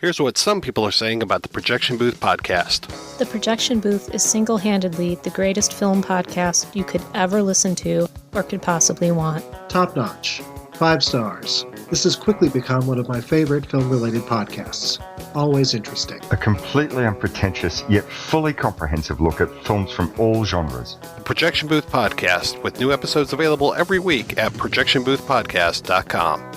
Here's what some people are saying about the Projection Booth podcast. The Projection Booth is single-handedly the greatest film podcast you could ever listen to or could possibly want. Top notch. 5 stars. This has quickly become one of my favorite film-related podcasts. Always interesting. A completely unpretentious yet fully comprehensive look at films from all genres. The Projection Booth podcast, with new episodes available every week at projectionboothpodcast.com.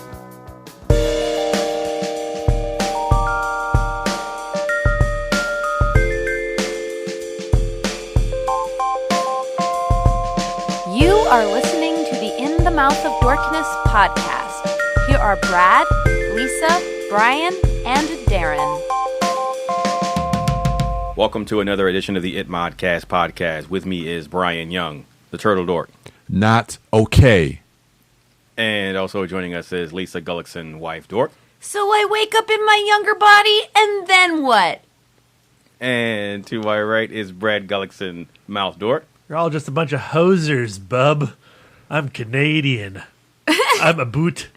You are listening to the In the Mouth of Dorkness podcast. Here are Brad, Lisa, Brian, and Darren. Welcome to another edition of the ITMOD podcast. With me is Brian Young, the Turtle Dork. Not okay. And also joining us is Lisa Gullickson, wife Dork. So I wake up in my younger body, and then what? And to my right is Brad Gullickson, mouth Dork. You're all just a bunch of hosers, bub. I'm Canadian. I'm a boot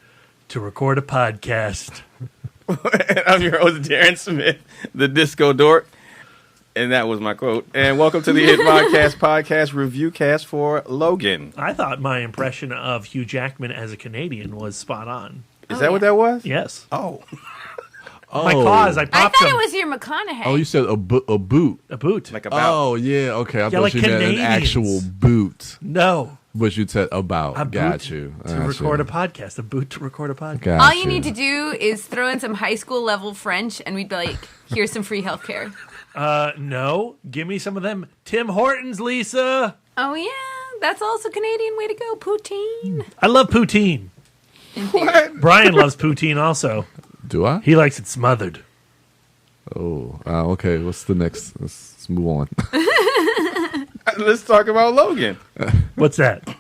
to record a podcast. And I'm your host, Darren Smith, the Disco Dork. And that was my quote. And welcome to the ITMOD podcast review cast for Logan. I thought my impression of Hugh Jackman as a Canadian was spot on. Is that what that was? Yes. Oh. My claws, I I popped thought them. it was your McConaughey. Oh, you said a boot. A boot. Like about. Oh, yeah, okay. I thought like you meant an Canadians. actual boot. No. But you said about. A Got boot you. to record a podcast. A boot to record a podcast. Got All you need to do is throw in some high school level French, and we'd be like, here's some free healthcare. No. Give me some of them Tim Hortons, Lisa. Oh, yeah. That's also Canadian way to go. Poutine. I love poutine. What? Brian loves poutine also. Do I? He likes it smothered. Oh, okay. What's the next? Let's move on. Let's talk about Logan. What's that?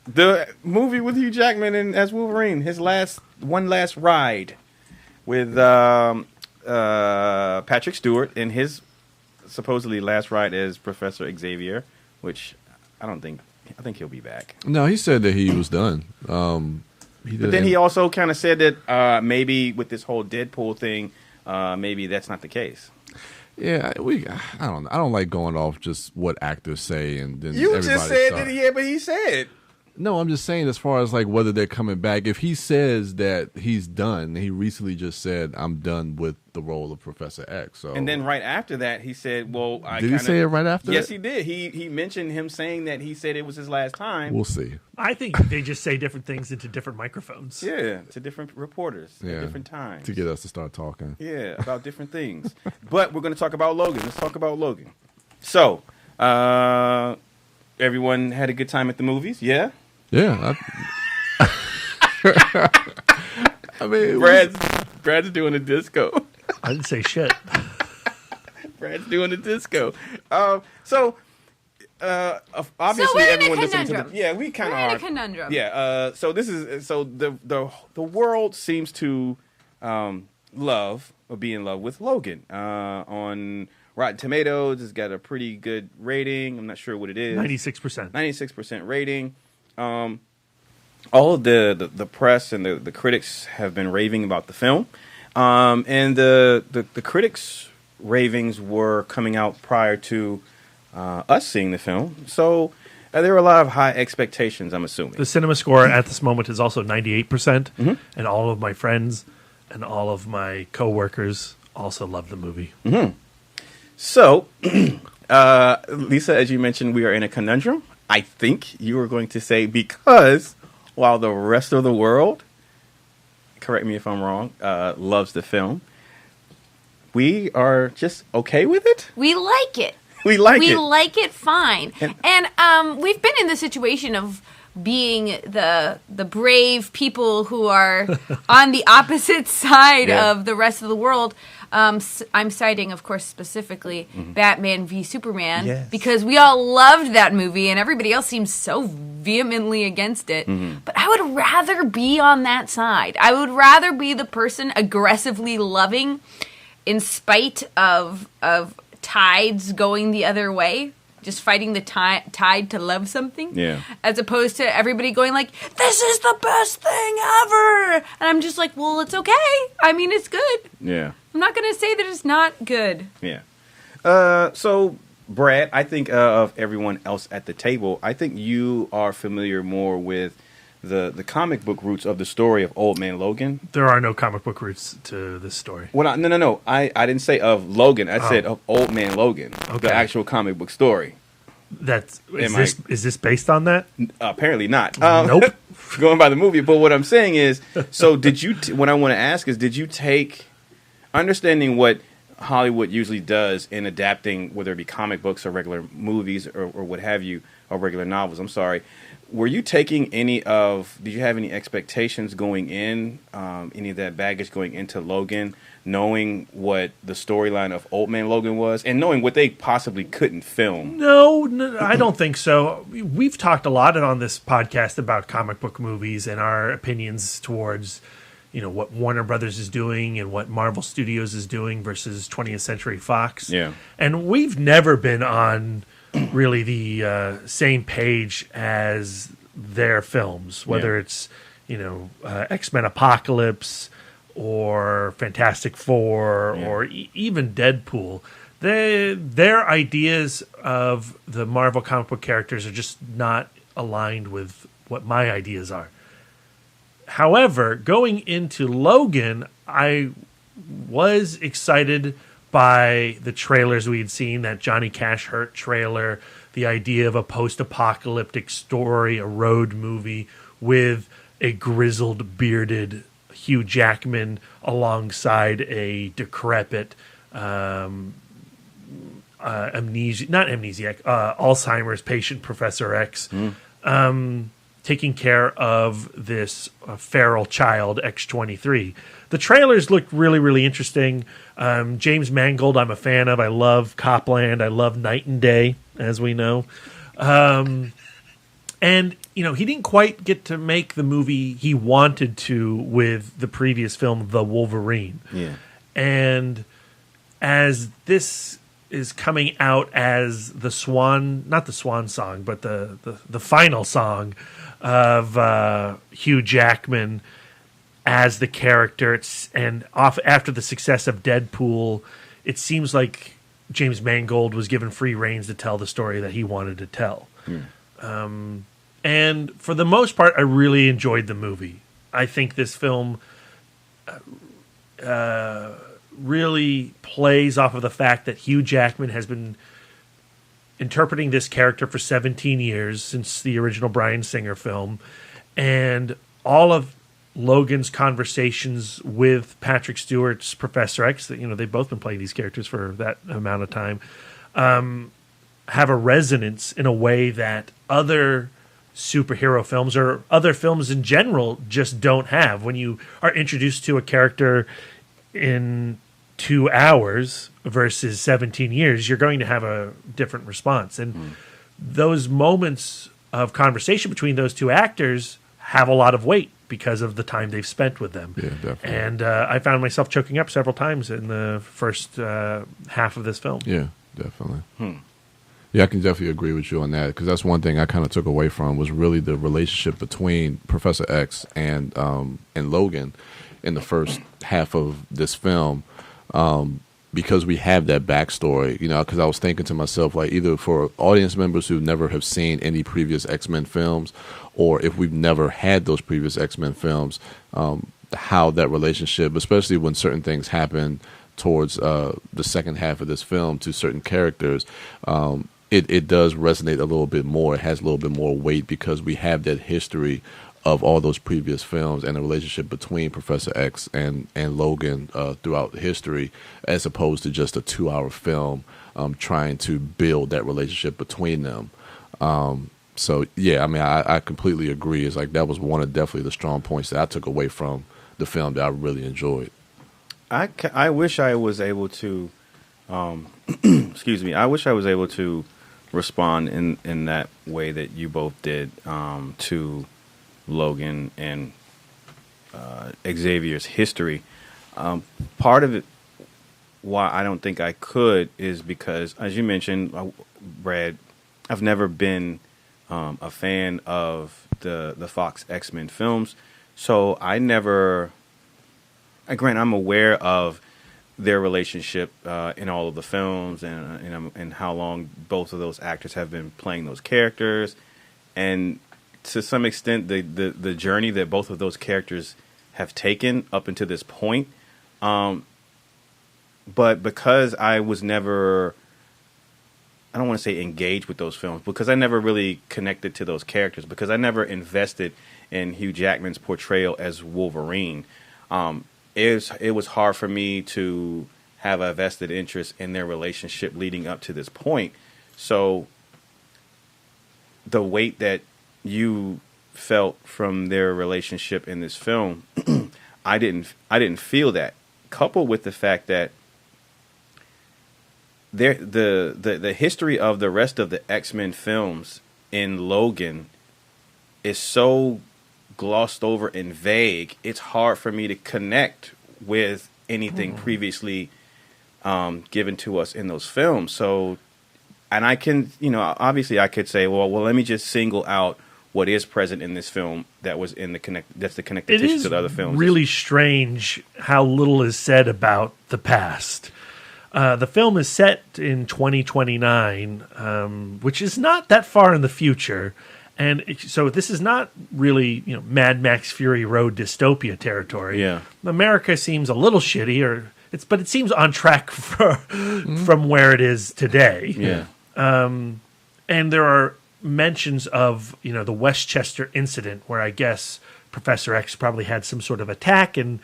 The movie with Hugh Jackman and as Wolverine, his last ride with Patrick Stewart in his supposedly last ride as Professor Xavier, which I think he'll be back. No, he said that he was done. But then he also kind of said that maybe with this whole Deadpool thing, maybe that's not the case. Yeah, I don't like going off just what actors say and then You everybody just said start. that, yeah, but he said. No, I'm just saying as far as like whether they're coming back. If he says that he's done, he recently just said, I'm done with the role of Professor X. So. And then right after that, he said, well, Did he say it right after Yes, that? he did. He mentioned him saying that he said it was his last time. We'll see. I think they just say different things into different microphones. Yeah, to different reporters Yeah, at different times. to get us to start talking. Yeah, about different things. But we're going to talk about Logan. Let's talk about Logan. So, everyone had a good time at the movies, yeah? Yeah. I mean, Brad's doing a disco. I didn't say shit. Brad's doing a disco. So obviously we're in a everyone listening to conundrum. yeah, we kind of We're in are a conundrum. Yeah. So this is the world seems to love or be in love with Logan. On Rotten Tomatoes, it's got a pretty good rating. I'm not sure what it is. 96%. 96% rating. All of the press and the critics have been raving about the film, and the critics' ravings were coming out prior to us seeing the film. So there were a lot of high expectations, I'm assuming. The cinema score at this moment is also 98%, and all of my friends and all of my coworkers also love the movie. Mm-hmm. So, Lisa, as you mentioned, we are in a conundrum. I think you were going to say because while the rest of the world, correct me if I'm wrong, loves the film, we are just okay with it? We like it. We like We it. like it fine. And we've been in the situation of being the brave people who are on the opposite side of the rest of the world. I'm citing, of course, specifically Batman v Superman because we all loved that movie and everybody else seems so vehemently against it. But I would rather be on that side. I would rather be the person aggressively loving in spite of tides going the other way. just fighting the tide to love something. Yeah. As opposed to everybody going like, this is the best thing ever. And I'm just like, well, it's okay. I mean, it's good. Yeah. I'm not going to say that it's not good. Yeah. So, Brad, I think of everyone else at the table, I think you are familiar more with the comic book roots of the story of Old Man Logan. There are no comic book roots to this story. Well, no. I didn't say of Logan. I said of Old Man Logan, the actual comic book story. Is this based on that? Apparently not. Nope. Going by the movie. But what I'm saying is, so did you? What I want to ask is, did you take understanding what Hollywood usually does in adapting, whether it be comic books or regular movies or what have you, or regular novels? I'm sorry. Were you taking did you have any expectations going in, any of that baggage going into Logan, knowing what the storyline of Old Man Logan was, and knowing what they possibly couldn't film? No, I don't think so. We've talked a lot on this podcast about comic book movies and our opinions towards, what Warner Brothers is doing and what Marvel Studios is doing versus 20th Century Fox. Yeah. And we've never been on really the same page as their films, whether it's X-Men Apocalypse or Fantastic Four or even Deadpool. Their ideas of the Marvel comic book characters are just not aligned with what my ideas are. However, going into Logan, I was excited by the trailers we had seen, that Johnny Cash Hurt trailer, the idea of a post-apocalyptic story, a road movie with a grizzled, bearded Hugh Jackman alongside a decrepit Alzheimer's patient, Professor X, taking care of this feral child, X-23. The trailers looked really, really interesting. James Mangold, I'm a fan of. I love Copland. I love Night and Day, as we know. And, he didn't quite get to make the movie he wanted to with the previous film, The Wolverine. Yeah. And as this is coming out as the swan, not the swan song, but the final song of Hugh Jackman as the character, after the success of Deadpool, it seems like James Mangold was given free reins to tell the story that he wanted to tell. And for the most part, I really enjoyed the movie. I think this film really plays off of the fact that Hugh Jackman has been interpreting this character for 17 years, since the original Bryan Singer film, and all of Logan's conversations with Patrick Stewart's Professor X, they've both been playing these characters for that amount of time, have a resonance in a way that other superhero films or other films in general just don't have. When you are introduced to a character in 2 hours versus 17 years, you're going to have a different response. And those moments of conversation between those two actors have a lot of weight because of the time they've spent with them. Yeah, definitely. And I found myself choking up several times in the first half of this film. Yeah, definitely. Yeah, I can definitely agree with you on that, because that's one thing I kind of took away from, was really the relationship between Professor X and Logan in the first half of this film, because we have that backstory, because I was thinking to myself, like, either for audience members who never have seen any previous X-Men films, or if we've never had those previous X-Men films, how that relationship, especially when certain things happen towards the second half of this film to certain characters, it does resonate a little bit more. It has a little bit more weight because we have that history of all those previous films and the relationship between Professor X and Logan throughout history, as opposed to just a 2-hour film trying to build that relationship between them. So, yeah, I mean, I completely agree. It's like that was one of definitely the strong points that I took away from the film that I really enjoyed. I wish I was able to, excuse me, I wish I was able to respond in that way that you both did to Logan and Xavier's history. Part of it, why I don't think I could, is because, as you mentioned, Brad, I've never been a fan of the Fox X-Men films, so I never. Grant, I'm aware of their relationship in all of the films, and how long both of those actors have been playing those characters, and to some extent the journey that both of those characters have taken up until this point. But because I was never, I don't want to say engaged with those films, because I never really connected to those characters, because I never invested in Hugh Jackman's portrayal as Wolverine. It was hard for me to have a vested interest in their relationship leading up to this point. So the weight that you felt from their relationship in this film, I didn't feel that. Coupled with the fact that the history of the rest of the X-Men films in Logan is so glossed over and vague, it's hard for me to connect with anything previously given to us in those films. So, and I can, obviously I could say, well, let me just single out what is present in this film that was in that's the connective tissue to the other films. It is really strange how little is said about the past. The film is set in 2029, which is not that far in the future. And so this is not really, Mad Max Fury Road dystopia territory. Yeah. America seems a little shitty, but it seems on track from where it is today. Yeah. And there are mentions of, the Westchester incident, where I guess Professor X probably had some sort of attack and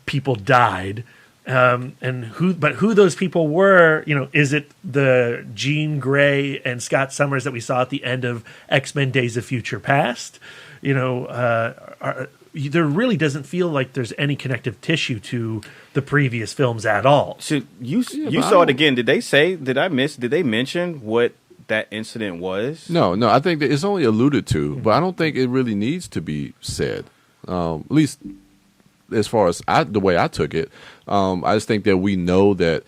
people died. And who those people were, is it the Jean Grey and Scott Summers that we saw at the end of X-Men Days of Future Past? There really doesn't feel like there's any connective tissue to the previous films at all. So you saw it again. Did they mention what that incident was? No, I think that it's only alluded to, but I don't think it really needs to be said. At least as far as the way I took it, I just think that we know that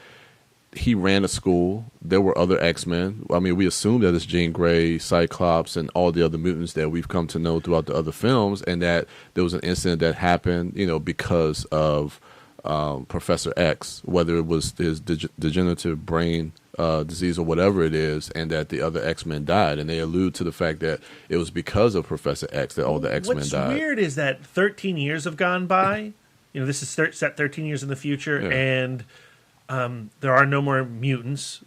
he ran a school. There were other X-Men. I mean, we assume that it's Jean Grey, Cyclops, and all the other mutants that we've come to know throughout the other films, and that there was an incident that happened, because of Professor X, whether it was his degenerative brain disease or whatever it is, and that the other X-Men died. And they allude to the fact that it was because of Professor X that all the X-Men died. What's weird is that 13 years have gone by. This is set 13 years in the future, and there are no more mutants,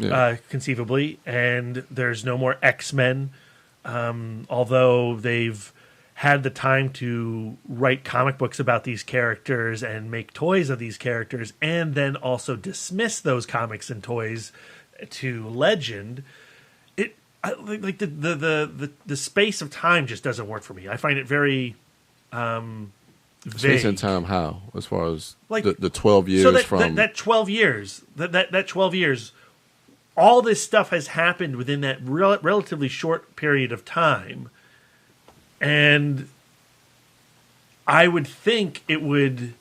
conceivably, and there's no more X-Men, although they've had the time to write comic books about these characters and make toys of these characters, and then also dismiss those comics and toys to legend. The space of time just doesn't work for me. I find it very vague. Space and time, how? As far as the 12 years so that 12 years, that 12 years, all this stuff has happened within that relatively short period of time. And I would think it would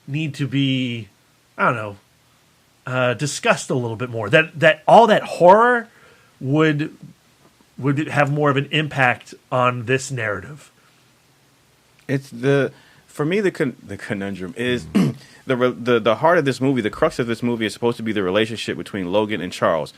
need to be, I don't know, discussed a little bit more. That all that horror would have more of an impact on this narrative. It's for me the conundrum is the heart of this movie. The crux of this movie is supposed to be the relationship between Logan and Charles.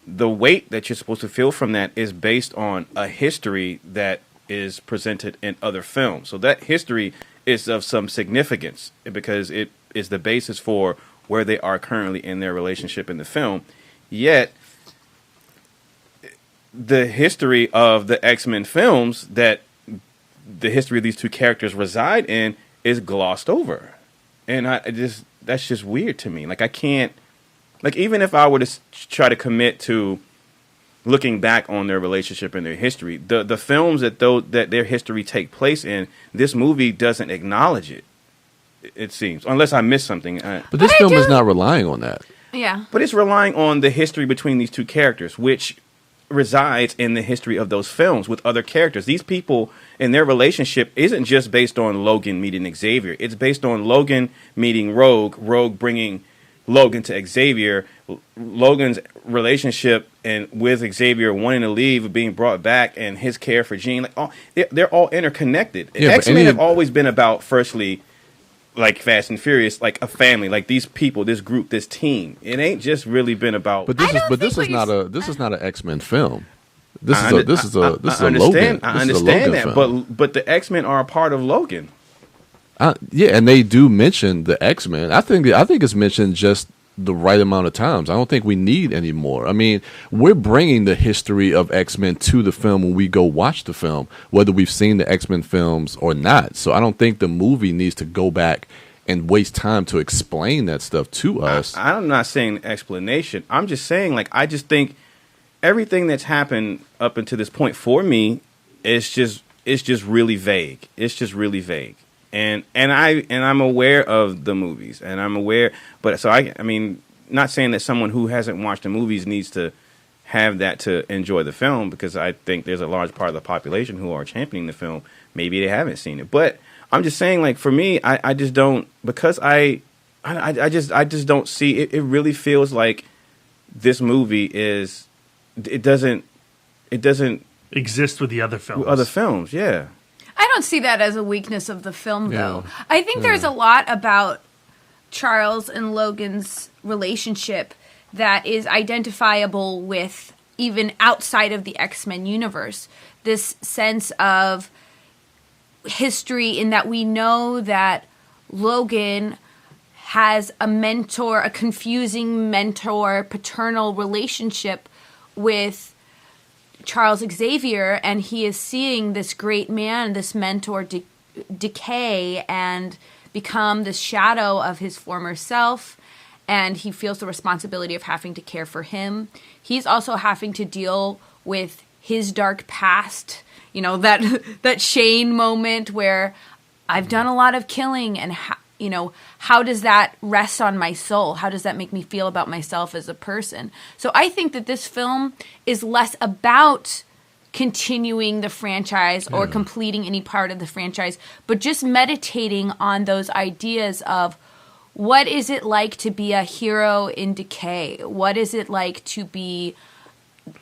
The weight that you're supposed to feel from that is based on a history that is presented in other films. So that history is of some significance because it is the basis for where they are currently in their relationship in the film. Yet, the history of the X-Men films that the history of these two characters reside in is glossed over. And that's just weird to me. Like, I can't, even if I were to try to commit to looking back on their relationship and their history, the films that their history take place in, this movie doesn't acknowledge it. It seems, unless I missed something. But this film is not relying on that. Yeah, but it's relying on the history between these two characters, which resides in the history of those films with other characters. These people and their relationship isn't just based on Logan meeting Xavier. It's based on Logan meeting Rogue, Rogue bringing Logan to Xavier, Logan's relationship and with Xavier wanting to leave, being brought back, and his care for Jean, like they're all interconnected. Yeah, X-Men have always been about, firstly, like Fast and Furious, like a family, like these people, this group, this team. It ain't just really been about. But this is not an X-Men film. This is a Logan. I understand that, but the X-Men are a part of Logan. Yeah, and they do mention the X-Men. I think it's mentioned just the right amount of times. I don't think we need any more. I mean, we're bringing the history of X-Men to the film when we go watch the film, whether we've seen the X-Men films or not. So I don't think the movie needs to go back and waste time to explain that stuff to us. I'm not saying explanation. I'm just saying, like, I just think everything that's happened up until this point for me is just really vague. It's just really vague. And I'm aware of the movies, and I'm aware, but so I mean, not saying that someone who hasn't watched the movies needs to have that to enjoy the film, because I think there's a large part of the population who are championing the film. Maybe they haven't seen it, but I'm just saying, like, for me, I just don't, because I just don't see it. It really feels like this movie it doesn't exist with the other films. Other films, yeah. I don't see that as a weakness of the film, though. I think there's a lot about Charles and Logan's relationship that is identifiable with even outside of the X-Men universe. This sense of history in that we know that Logan has a mentor, a confusing mentor, paternal relationship with Charles Xavier, and he is seeing this great man, this mentor, decay and become this shadow of his former self, and he feels the responsibility of having to care for him. He's also having to deal with his dark past, you know, that Shane moment where I've done a lot of killing, and how does that rest on my soul? How does that make me feel about myself as a person? So I think that this film is less about continuing the franchise or completing any part of the franchise, but just meditating on those ideas of what is it like to be a hero in decay? What is it like to be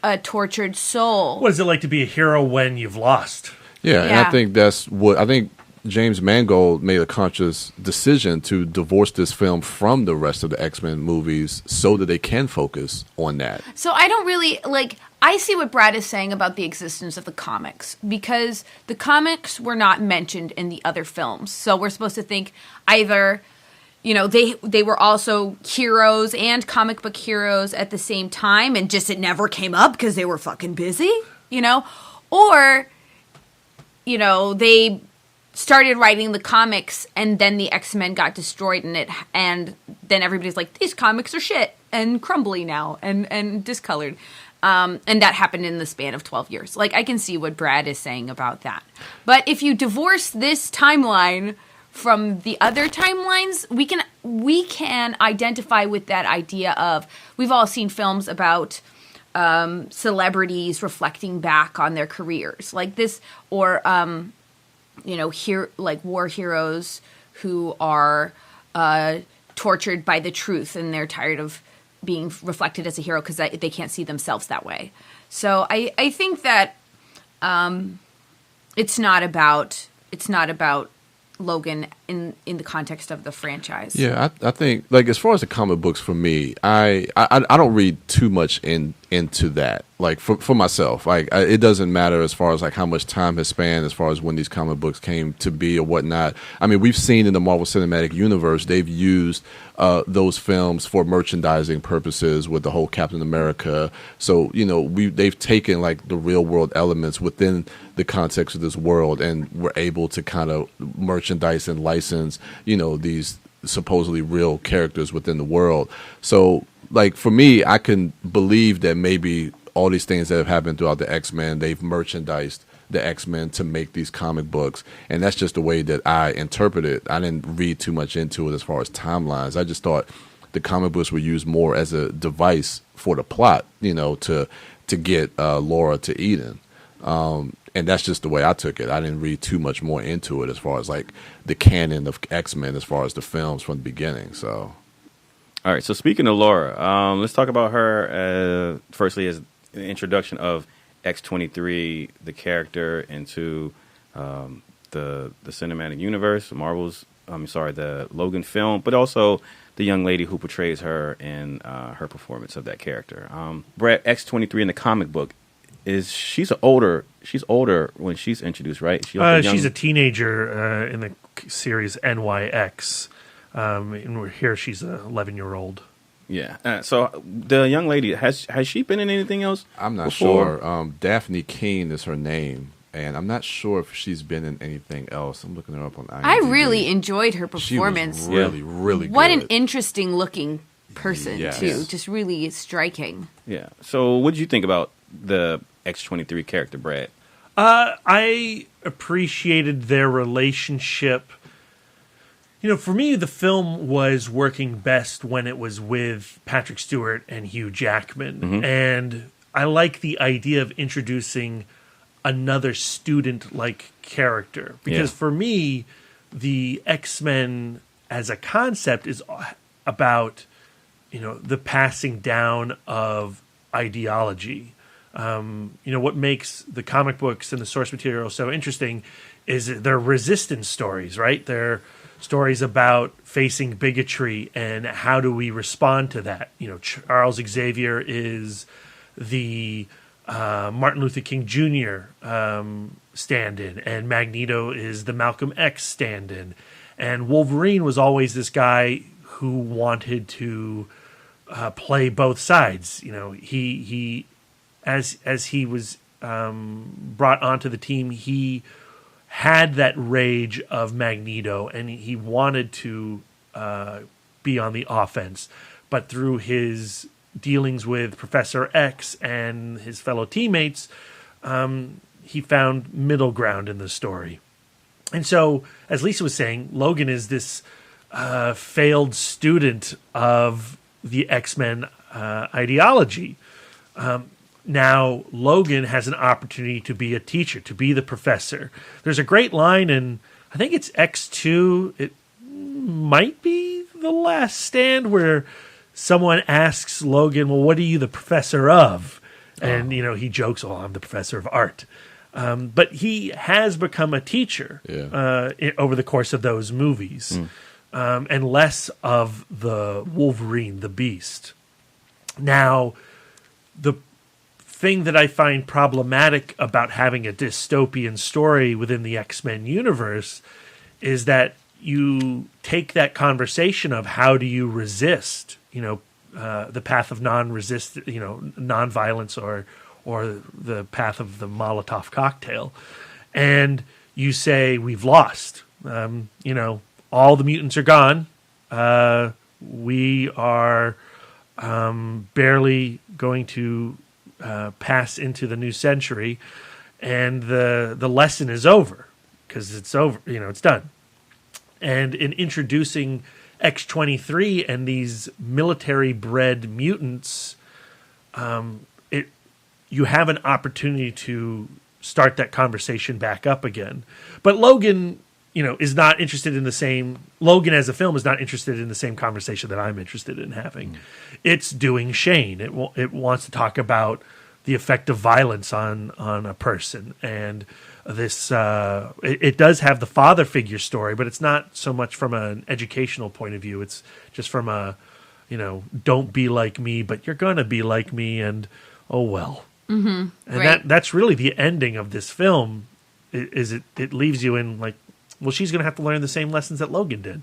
a tortured soul? What is it like to be a hero when you've lost? Yeah, and I think that's what I think. James Mangold made a conscious decision to divorce this film from the rest of the X-Men movies so that they can focus on that. So I don't really, I see what Brad is saying about the existence of the comics, because the comics were not mentioned in the other films. So we're supposed to think either, they were also heroes and comic book heroes at the same time, and just it never came up because they were fucking busy, or, they started writing the comics and then the X-Men got destroyed in it, and then everybody's like, these comics are shit and crumbly now and discolored. And that happened in the span of 12 years. I can see what Brad is saying about that. But if you divorce this timeline from the other timelines, we can identify with that idea of, we've all seen films about celebrities reflecting back on their careers like this, or war heroes who are tortured by the truth, and they're tired of being reflected as a hero because they can't see themselves that way. So I think that it's not about Logan in the context of the franchise. Yeah, I think as far as the comic books, for me, I don't read too much into that. For myself, it doesn't matter as far as how much time has spanned as far as when these comic books came to be or whatnot. I mean, we've seen in the Marvel Cinematic Universe they've used those films for merchandising purposes with the whole Captain America. So they've taken the real world elements within the context of this world, and we're able to kind of merchandise and license these supposedly real characters within the world. So for me, I can believe that maybe all these things that have happened throughout the X-Men, they've merchandised the X-Men to make these comic books, and that's just the way that I interpret it. I didn't read too much into it as far as timelines. I just thought the comic books were used more as a device for the plot, to get Laura to Eden. And that's just the way I took it. I didn't read too much more into it as far as the canon of X-Men as far as the films from the beginning. So All right. So speaking of Laura, let's talk about her firstly as an introduction of X-23, the character, into the cinematic universe, the Logan film, but also the young lady who portrays her in her performance of that character. Brett, X-23 in the comic book she's older when she's introduced, right? She's a teenager in the series NYX. And here she's an 11-year-old. Yeah. So the young lady, has she been in anything else? I'm not before? sure. Daphne Keane is her name, and I'm not sure if she's been in anything else. I'm looking her up on IMDb. I really enjoyed her performance. She was really good. What an interesting looking person, Yes. too. Just really striking. Yeah. So what did you think about the X-23 character, Brad? I appreciated their relationship. You know, for me, the film was working best when it was with Patrick Stewart and Hugh Jackman. Mm-hmm. And I like the idea of introducing another student-like character. Because for me, the X-Men as a concept is about, the passing down of ideology. What makes the comic books and the source material so interesting is they're resistance stories, right? They're stories about facing bigotry and how do we respond to that. Charles Xavier is the Martin Luther King Jr. Stand-in, and Magneto is the Malcolm X stand-in. And Wolverine was always this guy who wanted to play both sides. He as he was brought onto the team, he had that rage of Magneto, and he wanted to be on the offense. But through his dealings with Professor X and his fellow teammates, he found middle ground in the story. And so, as Lisa was saying, Logan is this failed student of the X-Men ideology. Now, Logan has an opportunity to be a teacher, to be the professor. There's a great line in, I think it's X2, it might be The Last Stand, where someone asks Logan, well, what are you the professor of? And, he jokes, oh, I'm the professor of art. But he has become a teacher over the course of those movies, and less of the Wolverine, the Beast. Now, the thing that I find problematic about having a dystopian story within the X-Men universe is that you take that conversation of how do you resist, the path of non-violence or the path of the Molotov cocktail, and you say we've lost. All the mutants are gone. We are barely going to pass into the new century, and the lesson is over because it's over. It's done. And in introducing X-23 and these military-bred mutants, you have an opportunity to start that conversation back up again. But Logan, is not interested in the same. Logan as a film is not interested in the same conversation that I'm interested in having. It's doing Shane. It wants to talk about the effect of violence on a person, and this. It does have the father figure story, but it's not so much from an educational point of view. It's just from a, don't be like me, but you're gonna be like me, and oh well. Mm-hmm. And that's really the ending of this film. It leaves you in like, well, she's going to have to learn the same lessons that Logan did.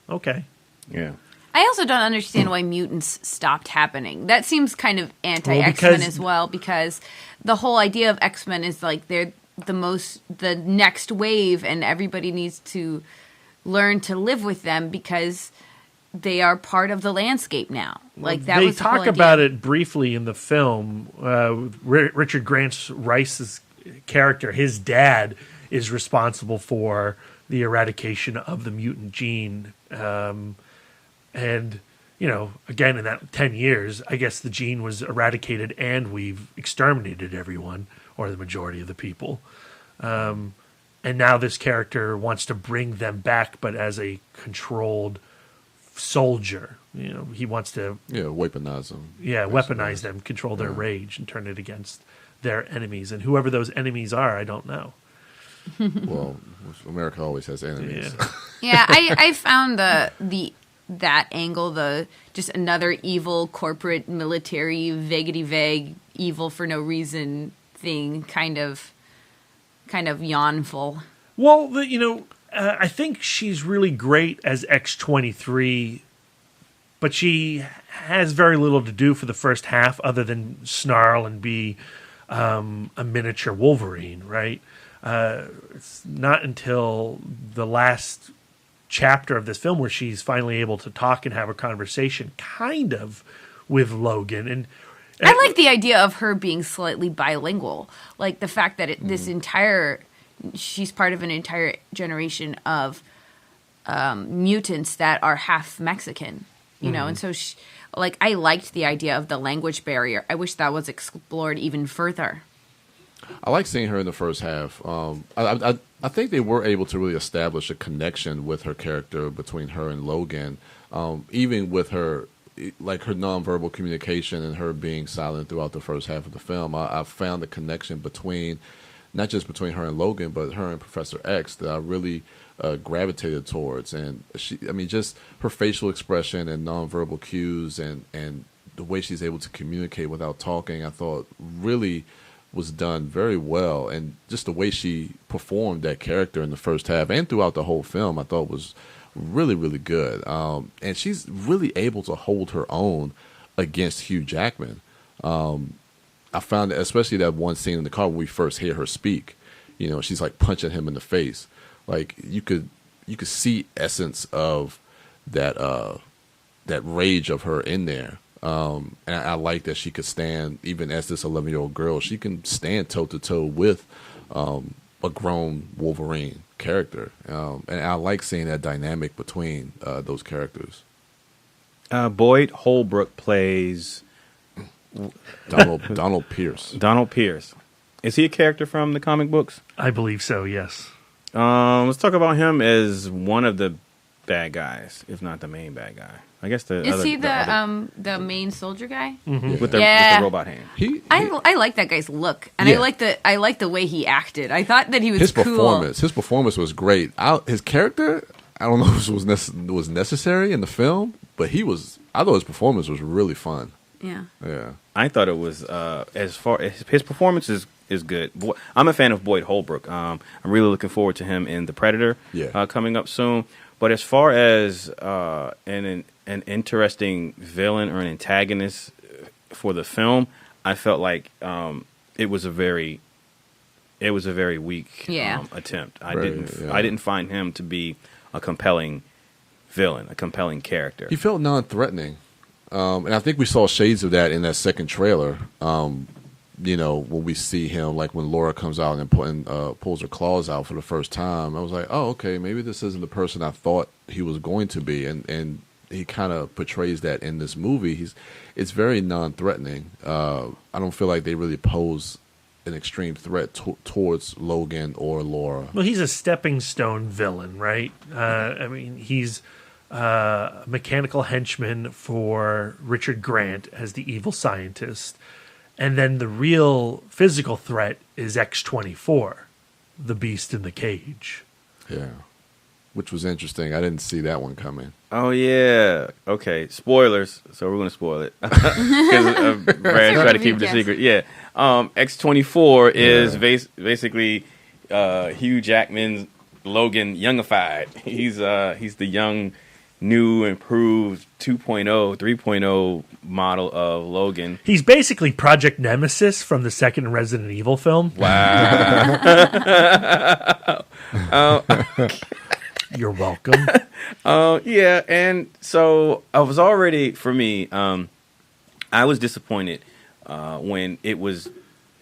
Okay. Yeah. I also don't understand why mutants stopped happening. That seems kind of anti-X-Men as well, because the whole idea of X-Men is like they're the next wave, and everybody needs to learn to live with them because they are part of the landscape now. Like that. They talk about it briefly in the film. Richard Grant Rice's character, his dad, is responsible for the eradication of the mutant gene. And, again, in that 10 years, I guess the gene was eradicated and we've exterminated everyone, or the majority of the people. And now this character wants to bring them back, but as a controlled soldier. He wants to weaponize them. Yeah, weaponize them, control their rage, and turn it against their enemies. And whoever those enemies are, I don't know. Well, America always has enemies. Yeah, I found that angle, the just another evil corporate military vague evil for no reason thing, kind of yawnful. Well, I think she's really great as X-23, but she has very little to do for the first half other than snarl and be a miniature Wolverine, right? It's not until the last chapter of this film where she's finally able to talk and have a conversation kind of with Logan. And I like the idea of her being slightly bilingual. Like the fact that she's part of an entire generation of mutants that are half Mexican, know, and so I liked the idea of the language barrier. I wish that was explored even further. I like seeing her in the first half. I think they were able to really establish a connection with her character between her and Logan, even with her, like her nonverbal communication and her being silent throughout the first half of the film. I found the connection between, not just between her and Logan, but her and Professor X that I really gravitated towards. And just her facial expression and nonverbal cues and the way she's able to communicate without talking, I thought really was done very well. And just the way she performed that character in the first half and throughout the whole film, I thought was really, really good. And she's really able to hold her own against Hugh Jackman. I found that, especially that one scene in the car when we first hear her speak, she's like punching him in the face. Like you could see essence of that rage of her in there. And I like that she could stand, even as this 11-year-old girl, she can stand toe-to-toe with a grown Wolverine character. And I like seeing that dynamic between those characters. Boyd Holbrook plays Donald Pierce. Donald Pierce. Is he a character from the comic books? I believe so, yes. Let's talk about him as one of the bad guys, if not the main bad guy. I guess is he the main soldier guy? Mm-hmm. With the robot hand? I like that guy's look, and I like the way he acted. I thought that he was his cool. His performance was great. His character, I don't know if it was necessary in the film, but I thought his performance was really fun. Yeah. I thought it was as far as his performance is good. I'm a fan of Boyd Holbrook. I'm really looking forward to him in The Predator coming up soon. But as far as an interesting villain or an antagonist for the film, I felt like it was a very weak attempt. I didn't find him to be a compelling villain, a compelling character. He felt non-threatening, and I think we saw shades of that in that second trailer. When we see him, like when Laura comes out and pulls her claws out for the first time, I was like, oh, okay, maybe this isn't the person I thought he was going to be, and he kind of portrays that in this movie. It's very non-threatening. I don't feel like they really pose an extreme threat towards Logan or Laura. Well, he's a stepping stone villain, right? He's a mechanical henchman for Richard Grant as the evil scientist. And then the real physical threat is X-24, the beast in the cage. Yeah, which was interesting. I didn't see that one coming. Oh, yeah. Okay, spoilers. So we're going to spoil it. Because Brad tried to keep it a secret. Yeah. X-24 is basically Hugh Jackman's Logan youngified. He's the young, new, improved 2.0, 3.0 model of Logan. He's basically Project Nemesis from the second Resident Evil film. Wow. You're welcome. Yeah, and so I was already, for me, I was disappointed when it was,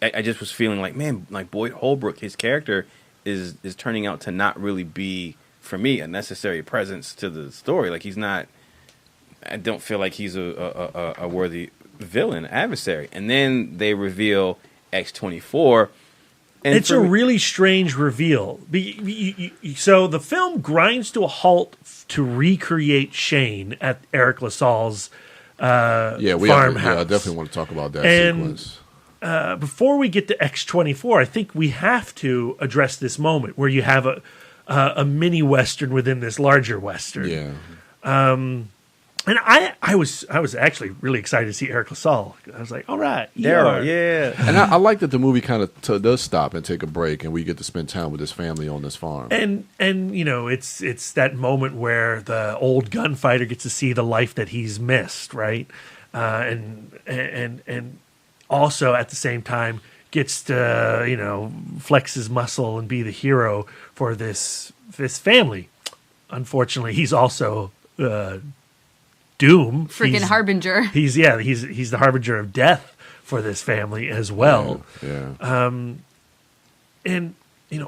I just was feeling like, man, like Boyd Holbrook, his character is turning out to not really be, for me, a necessary presence to the story. Like, he's not, I don't feel like he's a worthy villain, adversary. And then they reveal X-24, And it's a really strange reveal. So the film grinds to a halt to recreate Shane at Eric LaSalle's farmhouse. I definitely want to talk about that sequence. Before we get to X-24, I think we have to address this moment where you have a mini Western within this larger Western. Yeah. And I was actually really excited to see Eric LaSalle. I was like, all right, Daryl, yeah. And I like that the movie kind of does stop and take a break, and we get to spend time with his family on this farm. And you know, it's that moment where the old gunfighter gets to see the life that he's missed, right? And also at the same time gets to flex his muscle and be the hero for this family. Unfortunately, he's also doom. Freaking harbinger. He's the harbinger of death for this family as well. Yeah. And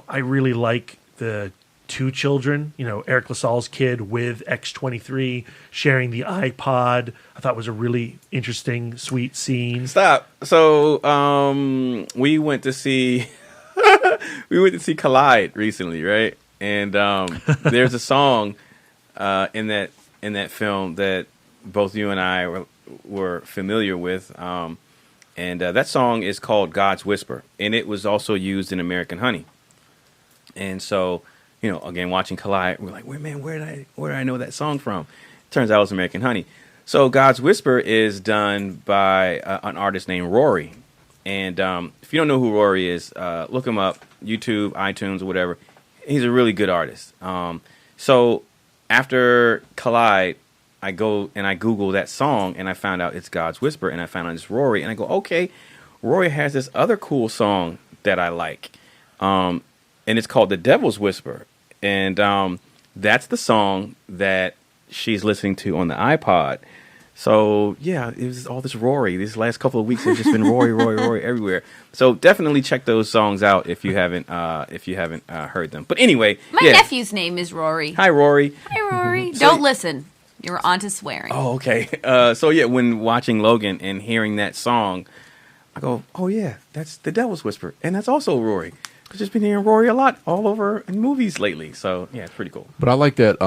I really like the two children, Eric LaSalle's kid with X-23 sharing the iPod. I thought was a really interesting, sweet scene. Stop. So we went to see Collide recently, right? And there's a song in that film that both you and I were familiar with, and that song is called "God's Whisper," and it was also used in American Honey. And so, again, watching Collide, we're like, where did I know that song from? Turns out it was American Honey. So "God's Whisper" is done by an artist named Rory, and if you don't know who Rory is, look him up, YouTube, iTunes, or whatever. He's a really good artist. So after Collide, I go and I Google that song, and I found out it's God's Whisper, and I found out it's Rory, and I go, okay, Rory has this other cool song that I like, and it's called The Devil's Whisper, and that's the song that she's listening to on the iPod. So yeah, it was all this Rory. These last couple of weeks have just been Rory everywhere. So definitely check those songs out if you haven't heard them. But anyway, my nephew's name is Rory. Hi, Rory. Hi, Rory. Don't listen. You're onto swearing. Oh, okay. So yeah, when watching Logan and hearing that song, I go, oh yeah, that's The Devil's Whisper, and that's also Rory. I've just been hearing Rory a lot all over in movies lately. So yeah, it's pretty cool. But I like that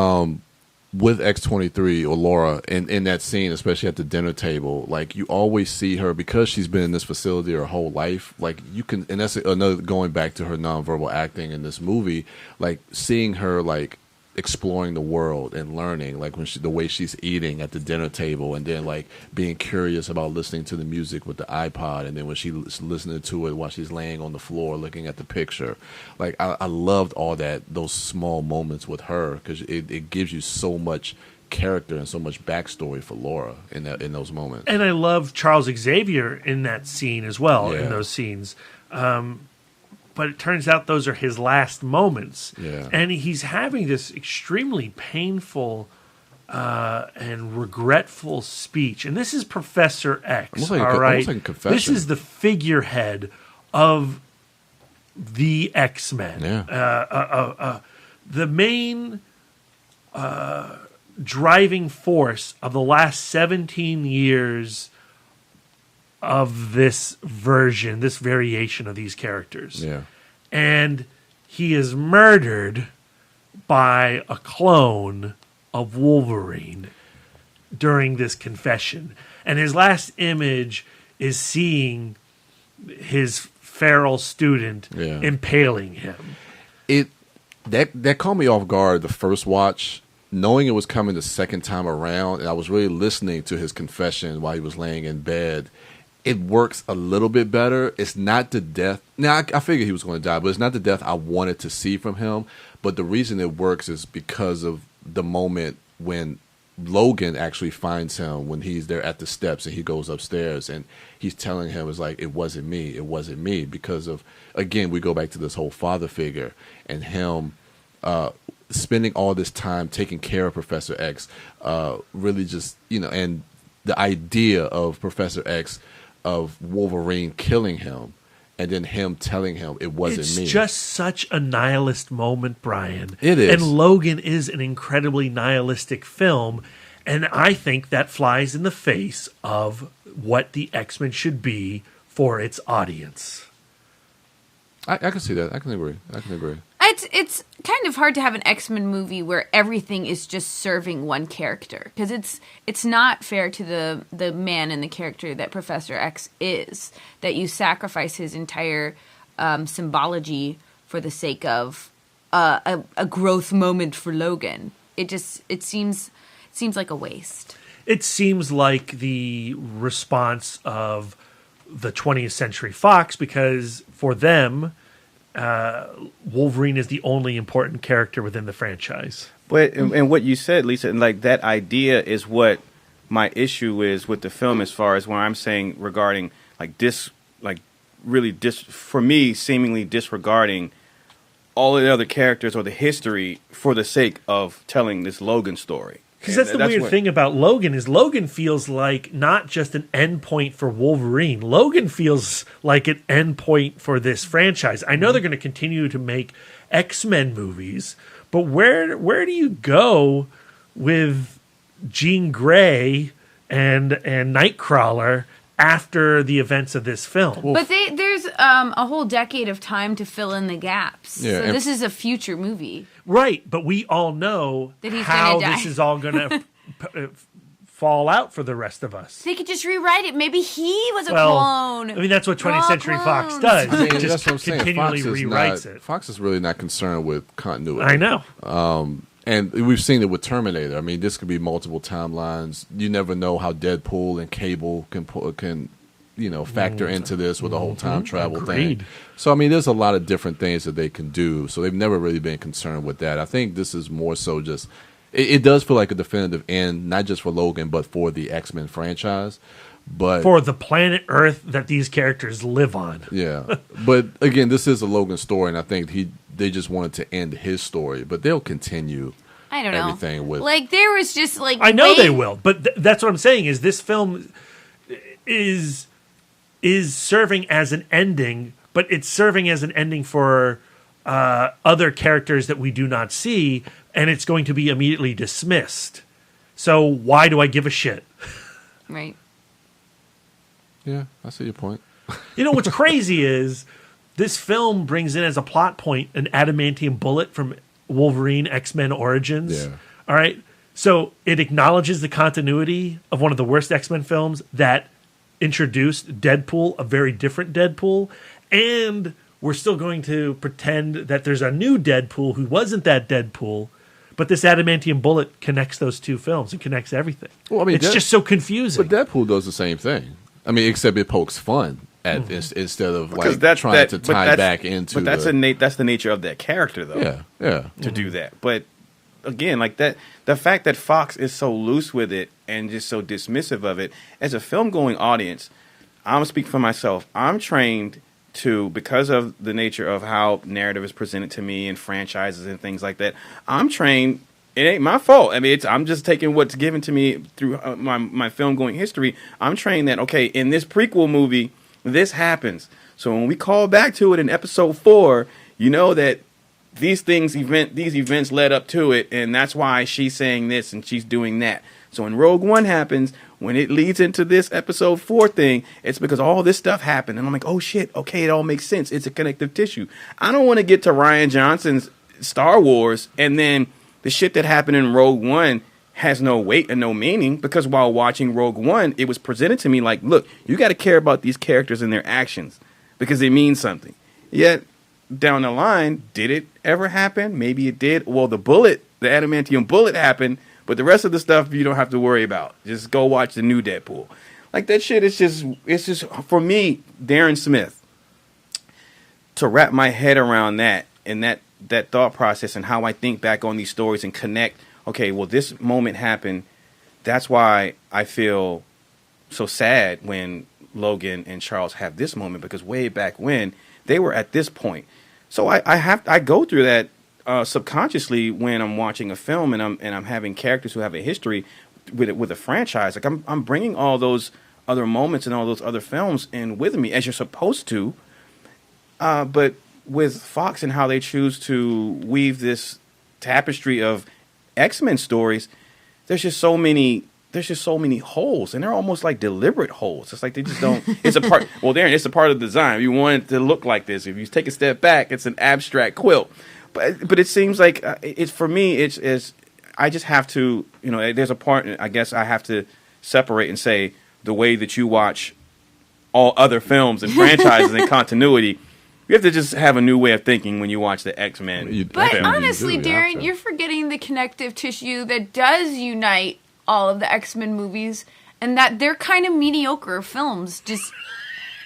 with X-23 or Laura in that scene, especially at the dinner table, like you always see her because she's been in this facility her whole life. Like you can, and that's another going back to her nonverbal acting in this movie, like seeing her like exploring the world and learning, like when the way she's eating at the dinner table, and then like being curious about listening to the music with the iPod, and then when she's listening to it while she's laying on the floor looking at the picture. Like I loved all those small moments with her, because it gives you so much character and so much backstory for Laura in those moments. And I love Charles Xavier in that scene as well, Yeah. in those scenes. But it turns out those are his last moments. Yeah. And he's having this extremely painful and regretful speech. And this is Professor X, Almost like almost like a confession. This is the figurehead of the X-Men. Yeah. The main driving force of the last 17 years of this variation of these characters. Yeah. And he is murdered by a clone of Wolverine during this confession. And his last image is seeing his feral student impaling him. That caught me off guard the first watch, knowing it was coming the second time around, and I was really listening to his confession while he was laying in bed. It works a little bit better. It's not the death. Now, I figured he was going to die, but it's not the death I wanted to see from him. But the reason it works is because of the moment when Logan actually finds him, when he's there at the steps and he goes upstairs and he's telling him, it's like, it wasn't me. Because of, again, we go back to this whole father figure and him spending all this time taking care of Professor X, really just, and the idea of Professor X, of Wolverine killing him, and then him telling him it wasn't me. It's just such a nihilist moment, Brian. It is. And Logan is an incredibly nihilistic film, and I think that flies in the face of what the X-Men should be for its audience. I can see that. I can agree. It's kind of hard to have an X-Men movie where everything is just serving one character, because it's not fair to the man and the character that Professor X is, that you sacrifice his entire symbology for the sake of a growth moment for Logan. It seems like a waste. It seems like the response of the 20th Century Fox, because for them, Wolverine is the only important character within the franchise. But and what you said, Lisa, and like that idea is what my issue is with the film, as far as when I'm saying regarding for me, seemingly disregarding all of the other characters or the history for the sake of telling this Logan story. Because that's the weird thing about Logan, is Logan feels like not just an endpoint for Wolverine. Logan feels like an endpoint for this franchise. I know they're going to continue to make X-Men movies, but where do you go with Jean Grey and Nightcrawler after the events of this film? But there's a whole decade of time to fill in the gaps. Yeah, so this is a future movie. Right, but we all know that he's how gonna die. This is all going to fall out for the rest of us. They could just rewrite it. Maybe he was a clone. I mean, that's what 20th Century Fox does. I mean, It just that's what I'm saying. continually rewrites it. Fox is really not concerned with continuity. I know. And we've seen it with Terminator. I mean, this could be multiple timelines. You never know how Deadpool and Cable can factor into this with the whole time travel thing. So, I mean, there's a lot of different things that they can do. So they've never really been concerned with that. I think this is more so just, it does feel like a definitive end, not just for Logan, but for the X-Men franchise. But for the planet Earth that these characters live on. Yeah. But again, this is a Logan story, and I think they just wanted to end his story, but they'll continue. I don't know. Everything with, like, there was just like, I know they will, but that's what I'm saying, is this film is serving as an ending, but it's serving as an ending for other characters that we do not see, and it's going to be immediately dismissed. So why do I give a shit? Right. Yeah, I see your point. You know what's crazy is this film brings in as a plot point an adamantium bullet from Wolverine X-Men Origins. Yeah. All right. So it acknowledges the continuity of one of the worst X-Men films that introduced Deadpool, a very different Deadpool, and we're still going to pretend that there's a new Deadpool who wasn't that Deadpool, but this adamantium bullet connects those two films and connects everything. Well, I mean, it's just so confusing. But Deadpool does the same thing. I mean, except it pokes fun at instead of trying to tie back into. But that's that's the nature of that character, though. Yeah. To do that, but again, like that, the fact that Fox is so loose with it and just so dismissive of it, as a film-going audience, I'm speaking for myself. I'm trained to, because of the nature of how narrative is presented to me and franchises and things like that. I'm trained. It ain't my fault. I mean, I'm just taking what's given to me through my film-going history. I'm trained that, okay, in this prequel movie, this happens. So when we call back to it in episode 4, you know that these events led up to it, and that's why she's saying this and she's doing that. So when Rogue One happens, when it leads into this episode 4 thing, it's because all this stuff happened. And I'm like, oh shit, okay, it all makes sense. It's a connective tissue. I don't want to get to Rian Johnson's Star Wars and then the shit that happened in Rogue One has no weight and no meaning, because while watching Rogue One, it was presented to me like, look, you got to care about these characters and their actions because they mean something. Yet, down the line, did it ever happen? Maybe it did. Well, the adamantium bullet happened, but the rest of the stuff you don't have to worry about. Just go watch the new Deadpool. Like, that shit is just, for me, Darren Smith, to wrap my head around that and that thought process and how I think back on these stories and connect, okay, well, this moment happened. That's why I feel so sad when Logan and Charles have this moment, because way back when they were at this point. So I go through that subconsciously when I'm watching a film and I'm having characters who have a history with a franchise. Like I'm bringing all those other moments and all those other films in with me, as you're supposed to. But with Fox and how they choose to weave this tapestry of X-Men stories, there's just so many there's just so many holes, and they're almost like deliberate holes. It's like they just don't. It's a part. Well, Darren, it's a part of the design. You want it to look like this. If you take a step back, it's an abstract quilt. But it seems like it's for me. It's I just have to, there's a part. I guess I have to separate and say the way that you watch all other films and franchises and continuity. You have to just have a new way of thinking when you watch the X-Men. But honestly, Darren, you're forgetting the connective tissue that does unite all of the X-Men movies, and that they're kind of mediocre films, just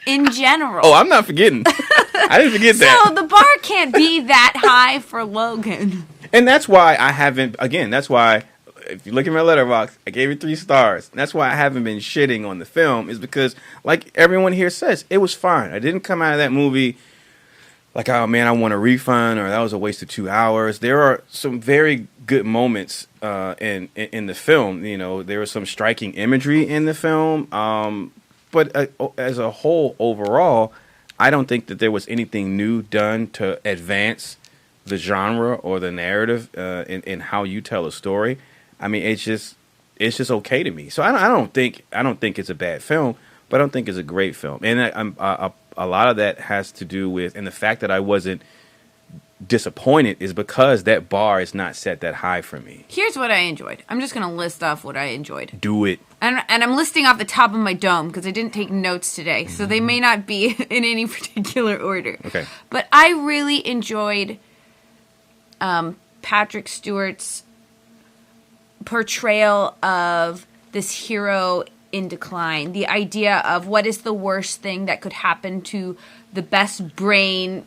in general. Oh, I'm not forgetting. I didn't forget that. So the bar can't be that high for Logan. And that's why I haven't, again, that's why, if you look at my letterbox, I gave it 3 stars. That's why I haven't been shitting on the film, is because, like everyone here says, it was fine. I didn't come out of that movie like, oh man, I want a refund, or that was a waste of 2 hours. There are some very good moments in the film. There was some striking imagery in the film. But as a whole, overall, I don't think that there was anything new done to advance the genre or the narrative in how you tell a story. I mean, it's just okay to me. So I don't think it's a bad film, but I don't think it's a great film. And a lot of that has to do with, and the fact that I wasn't disappointed is because that bar is not set that high for me. Here's what I enjoyed. I'm just going to list off what I enjoyed. Do it. And I'm listing off the top of my dome because I didn't take notes today, so they may not be in any particular order. Okay. But I really enjoyed Patrick Stewart's portrayal of this hero in decline. The idea of what is the worst thing that could happen to the best brain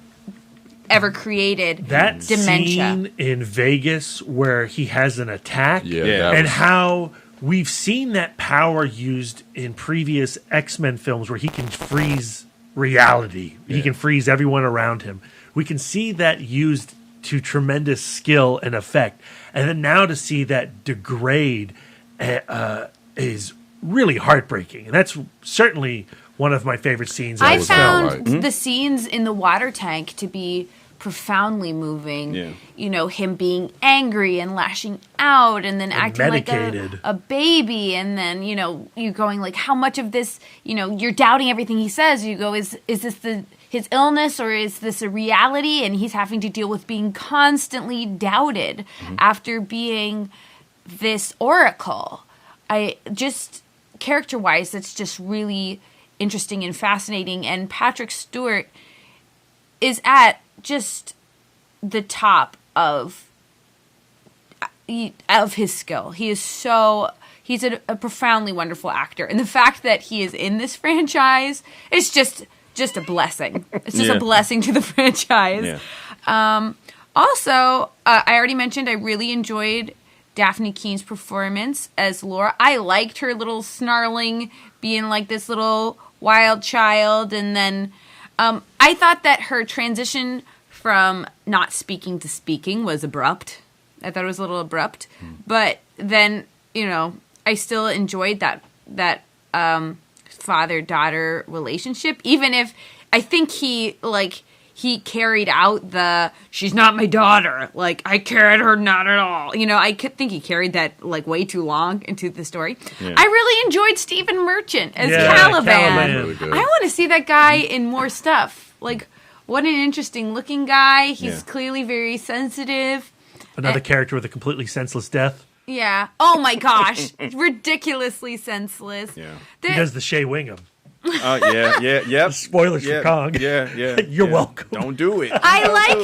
ever created. That dementia. Scene in Vegas where he has an attack, Yeah. and how we've seen that power used in previous X-Men films where he can freeze reality. Yeah. He can freeze everyone around him. We can see that used to tremendous skill and effect. And then now to see that degrade is really heartbreaking. And that's certainly one of my favorite scenes. I found the scenes in the water tank to be profoundly moving. Yeah. Him being angry and lashing out and then acting medicated. like a baby. And then, you going like, how much of this, you're doubting everything he says. You go, is this his illness or is this a reality? And he's having to deal with being constantly doubted after being this oracle. Character-wise, that's just really interesting and fascinating. And Patrick Stewart is at just the top of his skill. He's a profoundly wonderful actor. And the fact that he is in this franchise is just a blessing. It's just a blessing to the franchise. Yeah. Also, I already mentioned I really enjoyed Daphne Keene's performance as Laura. I liked her little snarling, being like this little wild child. And then I thought that her transition from not speaking to speaking was abrupt. I thought it was a little abrupt. But then, I still enjoyed that father-daughter relationship. Even if I think he carried out she's not my daughter. Like, I carried her not at all. I could think he carried that, way too long into the story. Yeah. I really enjoyed Stephen Merchant as Caliban. Really I want to see that guy in more stuff. Like, what an interesting looking guy. He's clearly very sensitive. Another character with a completely senseless death. Yeah. Oh, my gosh. Ridiculously senseless. Yeah. He does the Shea Wingham. Yep. Spoilers for Kong. Yeah. You're welcome. Don't do it. I like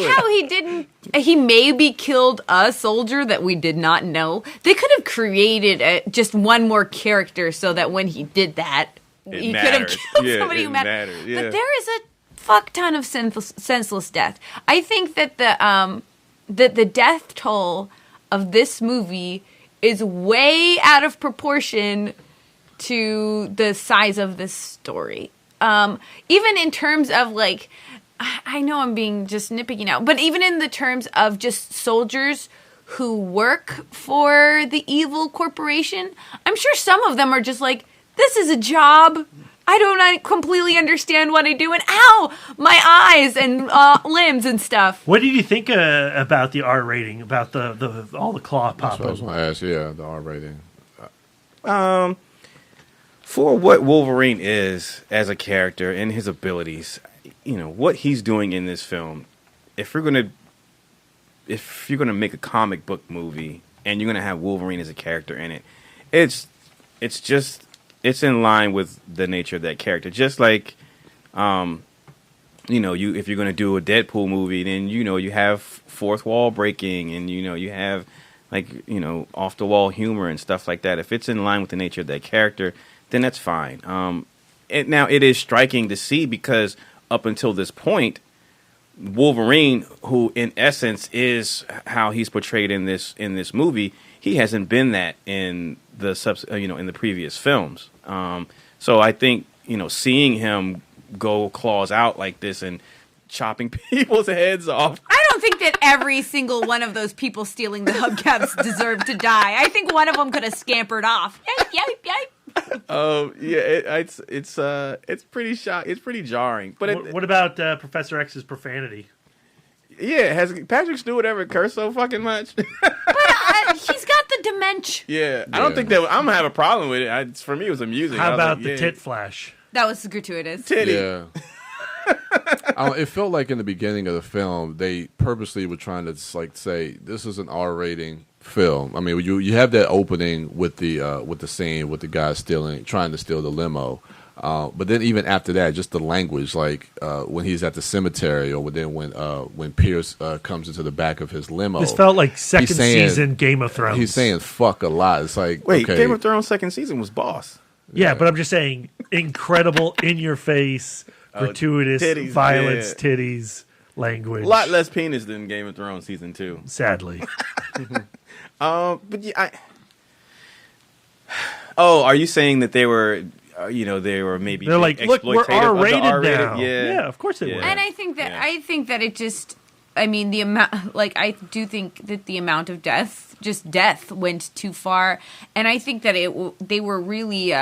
how he maybe killed a soldier that we did not know. They could have created just one more character so that when he did that, he could have killed somebody who mattered. Yeah. But there is a fuck ton of senseless death. I think that the death toll of this movie is way out of proportion to the size of this story. Even in terms of I know I'm being just nitpicky now, but even in the terms of just soldiers who work for the evil corporation, I'm sure some of them are just like, this is a job. I don't completely understand what I do, and ow, my eyes and limbs and stuff. What did you think about the R rating? About the all the claw That's what I was pop-up? going to ask. Yeah, the R rating. For what Wolverine is as a character and his abilities, what he's doing in this film, if you're gonna make a comic book movie and you're gonna have Wolverine as a character in it, it's in line with the nature of that character. Just like, if you're gonna do a Deadpool movie, then you have fourth wall breaking, and you have off the wall humor and stuff like that. If it's in line with the nature of that character, then that's fine. Now it is striking to see, because up until this point, Wolverine, who in essence is how he's portrayed in this movie, he hasn't been that in the previous films. So I think seeing him go claws out like this and chopping people's heads off. I don't think that every single one of those people stealing the hubcaps deserved to die. I think one of them could have scampered off. Yipe, yipe, yipe. It's pretty jarring. But what about Professor X's profanity? Yeah, has Patrick Stewart ever cursed so fucking much? But he's got the dementia. Yeah, I don't think that I'm gonna have a problem with it. For me, it was amusing. How about the tit flash? That was gratuitous. Titty. Yeah. It felt like in the beginning of the film, they purposely were trying to say this is an R rating film. I mean, you have that opening with the scene with the guy trying to steal the limo, but then even after that, just the language, when he's at the cemetery, or then when Pierce comes into the back of his limo. This felt like second season Game of Thrones. He's saying "fuck" a lot. It's like, wait, okay. Game of Thrones second season was Boss. Yeah, but I'm just saying, incredible, in your face, gratuitous, titties, violence, titties, language. A lot less penis than Game of Thrones season 2. Sadly. But yeah, are you saying that they were, they were maybe they're like, look, we're R-rated now. Yeah, of course they were. And I think that it just, the amount, I do think that the amount of death went too far, and I think that they were really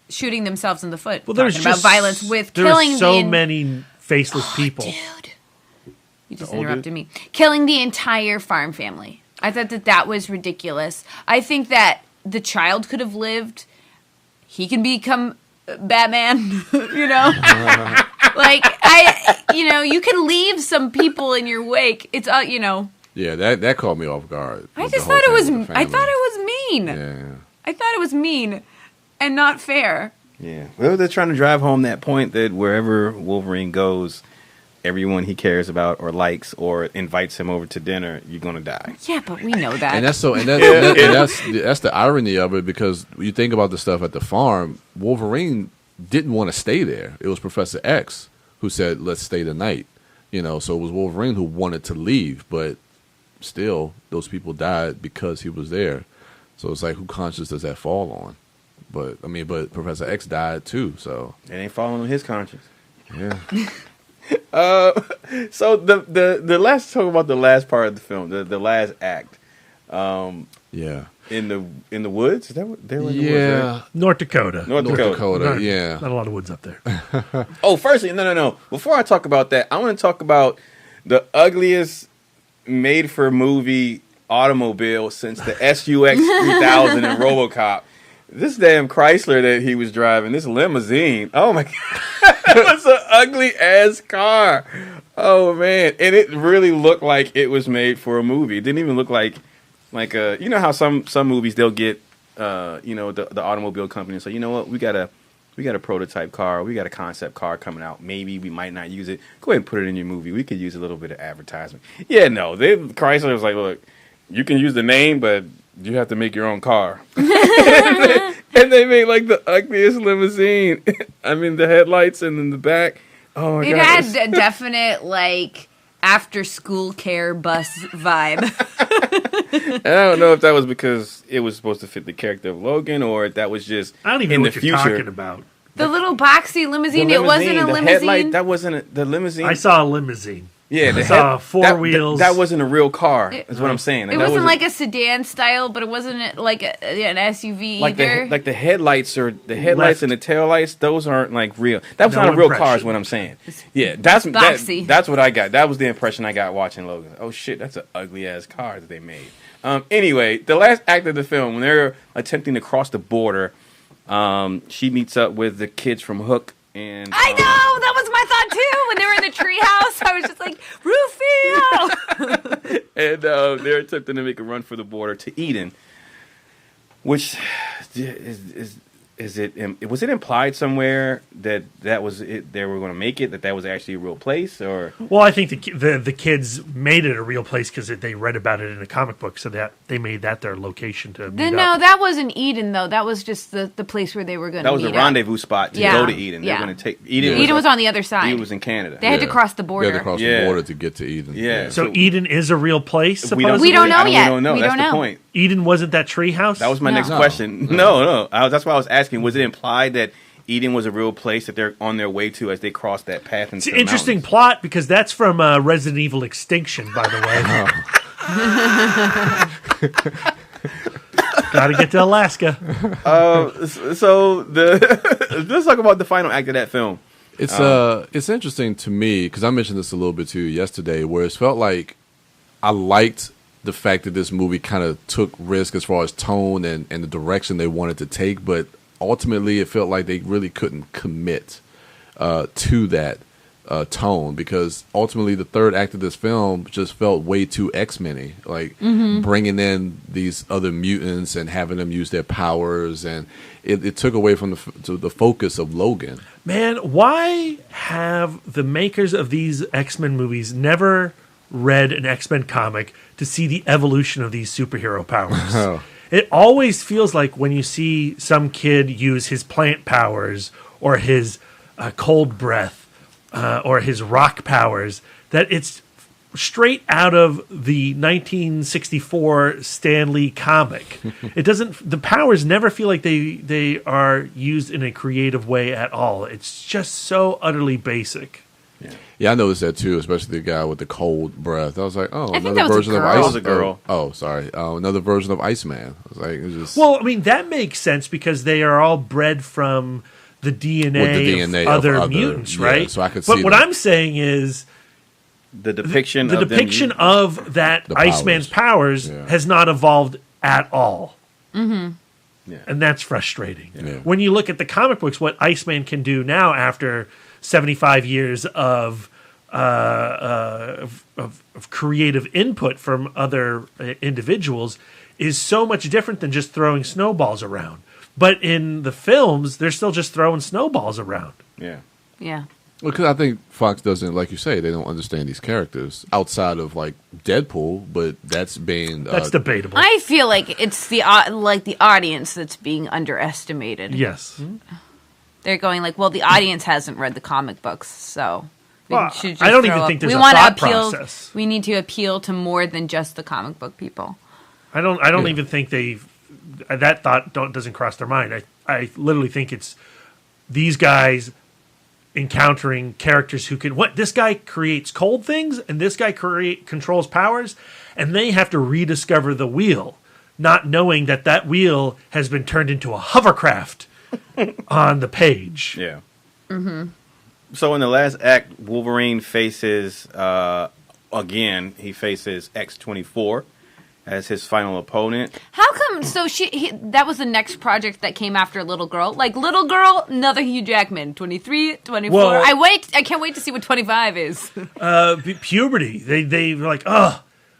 shooting themselves in the foot. Well, there's talking about violence with there killing were so many faceless people. Dude, you just interrupted me. Killing the entire farm family. I thought that was ridiculous. I think that the child could have lived. He can become Batman, you can leave some people in your wake. It's Yeah, that caught me off guard. I thought it was mean. Yeah. I thought it was mean and not fair. Yeah. Well, they're trying to drive home that point that wherever Wolverine goes, everyone he cares about or likes or invites him over to dinner, you're going to die. Yeah, but we know that. And that's the irony of it, because you think about the stuff at the farm, Wolverine didn't want to stay there. It was Professor X who said, let's stay the night. So it was Wolverine who wanted to leave, but still, those people died because he was there. So it's like, who conscience does that fall on? But Professor X died too, so it ain't falling on his conscience. Yeah. So the last talk about the last part of the film, the last act. Yeah. In the woods? Is that what they were in the woods, right? North Dakota. North Dakota. Yeah. Not a lot of woods up there. Firstly, no. Before I talk about that, I want to talk about the ugliest made-for-movie automobile since the SUX 3000 in RoboCop. This damn Chrysler that he was driving, this limousine. Oh my God. It was an ugly ass car. Oh man. And it really looked like it was made for a movie. It didn't even look like a, how some movies they'll get, the automobile company and say, you know what, we got a prototype car, we got a concept car coming out. Maybe we might not use it. Go ahead and put it in your movie. We could use a little bit of advertisement. Yeah, no. Chrysler was like, look, you can use the name, but you have to make your own car. And they made the ugliest limousine. The headlights and then the back. Oh my God. It had a definite after school care bus vibe. And I don't know if that was because it was supposed to fit the character of Logan, or if that was just I don't even know what you're talking about. The little boxy limousine. It wasn't a limousine. Headlight, that wasn't the limousine. I saw a limousine. Yeah, I saw four wheels. That wasn't a real car. Is what I'm saying. It wasn't like a sedan style, but it wasn't like an SUV either. The headlights and the taillights. Those aren't real. That was not a real car. Is what I'm saying. Yeah, that's what I got. That was the impression I got watching Logan. Oh shit, that's an ugly ass car that they made. Anyway, the last act of the film, when they're attempting to cross the border, she meets up with the kids from Hook. And I know! That was my thought, too! When they were in the treehouse, I was just like, Rufio! And they're attempting to make a run for the border to Eden. Which was it implied somewhere that was it? They were going to make it, that was actually a real place, or? Well, I think the kids made it a real place because they read about it in a comic book, so that they made that their location to meet No, up. that wasn't Eden, though. That was just the place where they were going to meet That was a rendezvous spot to go to Eden. They were going to take Eden. Eden was on the other side. Eden was in Canada. They had to cross the border. They had to cross the border to get to Eden. Yeah. So Eden is a real place, supposedly? We don't know yet. We don't know. We That's don't the know. point. Eden wasn't that treehouse? That was my next question. No. That's why I was asking. Was it implied that Eden was a real place that they're on their way to as they cross that path into It's the an interesting mountains? plot because that's from Resident Evil Extinction, by the way. Got to get to Alaska. Let's talk about the final act of that film. It's interesting to me because I mentioned this a little bit to you yesterday, where it felt like I liked the fact that this movie kind of took risk as far as tone and the direction they wanted to take, but ultimately it felt like they really couldn't commit to that tone, because ultimately the third act of this film just felt way too X-Men-y, like bringing in these other mutants and having them use their powers, and it took away from the focus of Logan. Man, why have the makers of these X-Men movies never read an X-Men comic to see the evolution of these superhero powers? It always feels like when you see some kid use his plant powers or his cold breath or his rock powers, that it's straight out of the 1964 Stan Lee comic. It doesn't. The powers never feel like they are used in a creative way at all. It's just so utterly basic. Yeah, I noticed that too, especially the guy with the cold breath. I was like, oh, I think another that was a version of girl. Ice. That was a girl. Oh, sorry, another version of Iceman. I was like, it just Well, I mean, that makes sense because they are all bred from the DNA, of of other other- mutants, yeah, right? so I could but see what that. I'm saying is The depiction the of them depiction using- of that The Iceman's powers Yeah. has not evolved at all. Yeah. And that's frustrating. Yeah. When you look at the comic books, what Iceman can do now after 75 years of creative input from other individuals is so much different than just throwing snowballs around. But in the films, they're still just throwing snowballs around. Yeah. Yeah. Well, because I think Fox doesn't, like you say, they don't understand these characters outside of like Deadpool, but that's being That's debatable. I feel like it's the audience that's being underestimated. Yes. They're going like, well, the audience hasn't read the comic books, so we Well, should just I don't throw even up- think there's we a wanna thought appeal. process. We need to appeal to more than just the comic book people. I don't even think that thought doesn't cross their mind. I literally think it's these guys encountering characters who can this guy creates cold things and this guy controls powers, and they have to rediscover the wheel, not knowing that wheel has been turned into a hovercraft on the page. Yeah. So in the last act, Wolverine faces again. He faces X-24 as his final opponent. How come? So that was the next project that came after Little Girl. Like Little Girl, another Hugh Jackman, 23, 24. Well- I can't wait to see what 25 is. Puberty. They were like,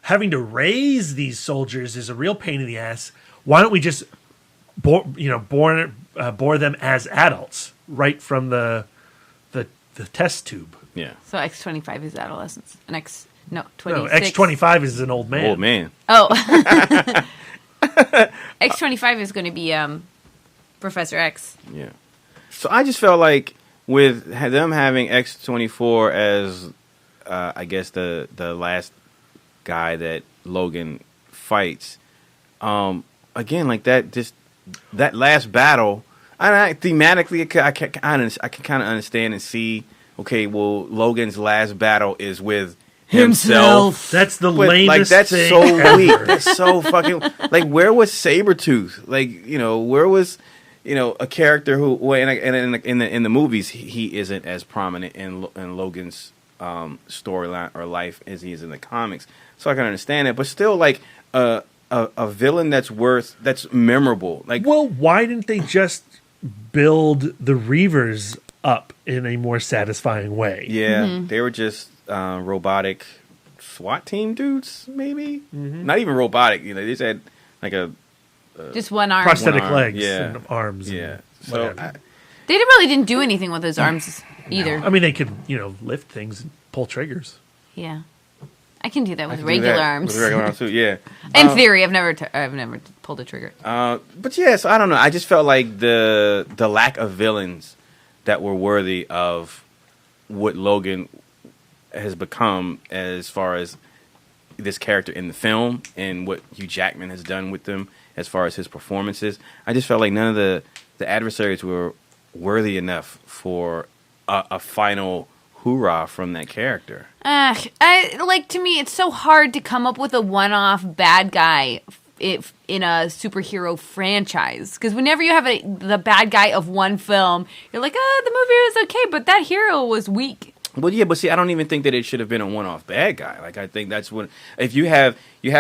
having to raise these soldiers is a real pain in the ass. Why don't we just bore them as adults right from the test tube? Yeah. So X-25 is adolescence. And 26. No, X-25 is an old man. Old man. Oh. X-25 is going to be Professor X. Yeah. So I just felt like with them having X-24 as, I guess, the last guy that Logan fights, again, like that last battle, thematically, I can kind of understand and see, okay, well, Logan's last battle is with himself. That's the But, lamest like, that's thing so ever. weak. That's so fucking like, where was Sabretooth? Like, where was a character who in the movies he isn't as prominent in Logan's storyline or life as he is in the comics. So I can understand it, but still, like a villain that's memorable. Like, well, why didn't they just build the Reavers up in a more satisfying way? Yeah, they were just robotic SWAT team dudes, maybe. Not even robotic. You know, they just had like a just one arm, prosthetic one arm. legs, Yeah. and arms. Yeah. And So whatever. They really didn't do anything with those arms either. I mean, they could lift things and pull triggers. Yeah, I can do that with I can do regular that arms. With regular arms too. Yeah. In theory, I've never pulled a trigger. But yeah, so I don't know. I just felt like the lack of villains that were worthy of what Logan has become as far as this character in the film and what Hugh Jackman has done with them as far as his performances. I just felt like none of the adversaries were worthy enough for a final hoorah from that character. To me, it's so hard to come up with a one-off bad guy in a superhero franchise, because whenever you have the bad guy of one film, you're like, the movie was okay, but that hero was weak. Well, yeah, but see, I don't even think that it should have been a one-off bad guy. Like, I think that's what, if you have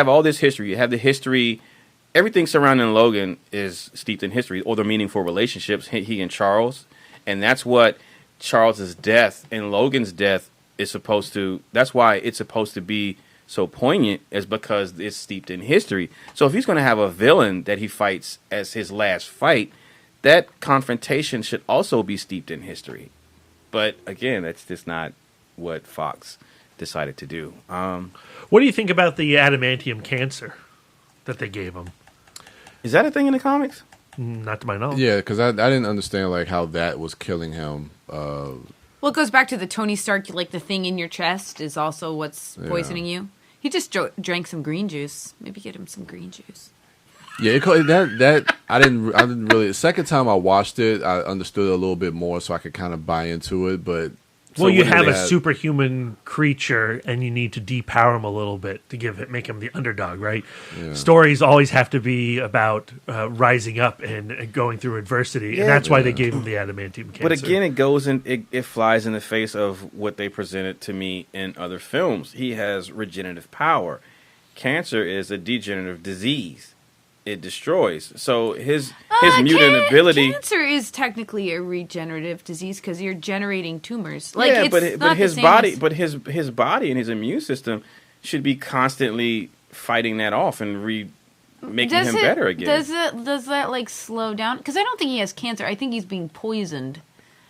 all this history, you have the history, everything surrounding Logan is steeped in history, or the meaningful relationships, he and Charles, and that's what Charles's death and Logan's death is supposed to, that's why it's supposed to be so poignant, is because it's steeped in history. So if he's going to have a villain that he fights as his last fight, that confrontation should also be steeped in history. But again, that's just not what Fox decided to do. What do you think about the adamantium cancer that they gave him? Is that a thing in the comics? Not to my knowledge. Yeah, because I didn't understand like how that was killing him. Well, it goes back to the Tony Stark, like the thing in your chest is also what's poisoning you. He just drank some green juice. Maybe get him some green juice. Yeah, that I didn't really. The second time I watched it, I understood it a little bit more, so I could kind of buy into it. But well, you have a superhuman creature, and you need to depower him a little bit to make him the underdog, right? Yeah. Stories always have to be about rising up and going through adversity, and that's why they gave him the adamantium cancer. But again, it flies in the face of what they presented to me in other films. He has regenerative power. Cancer is a degenerative disease. It destroys. So his mutant ability. Cancer is technically a regenerative disease because you're generating tumors. But his body and his immune system should be constantly fighting that off and making him better again. Does that like slow down? Because I don't think he has cancer. I think he's being poisoned.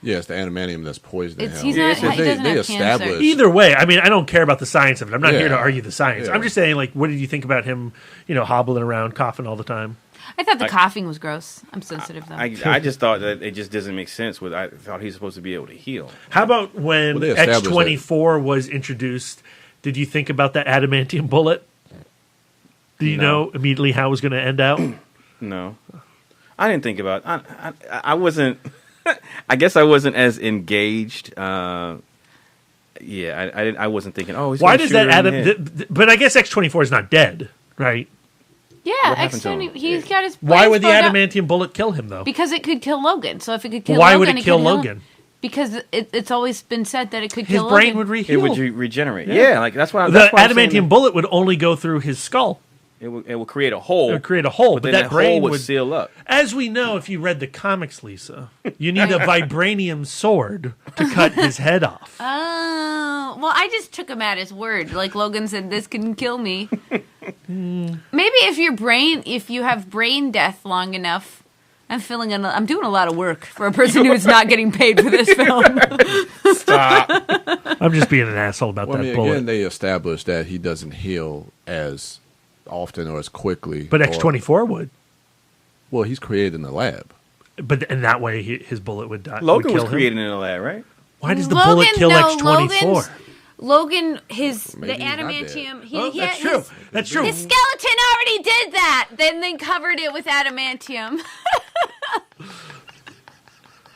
Yeah, it's the adamantium that's poisoning him. He doesn't have cancer. Either way, I mean, I don't care about the science of it. I'm not here to argue the science. I'm just saying, like, what did you think about him, hobbling around, coughing all the time? I thought the coughing was gross. I'm sensitive, though. I just thought that it just doesn't make sense. I thought he's supposed to be able to heal. How about when X-24 was introduced? Did you think about that adamantium bullet? Do you know immediately how it was going to end out? No. I didn't think about it. I wasn't... I guess I wasn't as engaged. I wasn't thinking. Oh, he's why does that but I guess X-24 is not dead, right? Yeah, X-24. He's got his. Why would the adamantium bullet kill him though? Because it could kill Logan. So if it could kill, why would it kill Logan? Because it's always been said that it could kill Logan. His brain would reheal. It would regenerate. Yeah, like that's why the adamantium bullet would only go through his skull. It will create a hole. It would create a hole, but that brain hole would seal up. As we know, if you read the comics, Lisa, you need a vibranium sword to cut his head off. Oh, well, I just took him at his word. Like Logan said, this can kill me. Maybe if you have brain death long enough, I'm doing a lot of work for a person who's not getting paid for this film. Stop. I'm just being an asshole about that bullet. Again, they established that he doesn't heal as often or as quickly. But X-24 would. Well, he's created in the lab. But in that way, his bullet would die. Logan was created in the lab, right? Why does the bullet kill X-24? Logan, the adamantium. That's true. That's true. His skeleton already did that. Then they covered it with adamantium.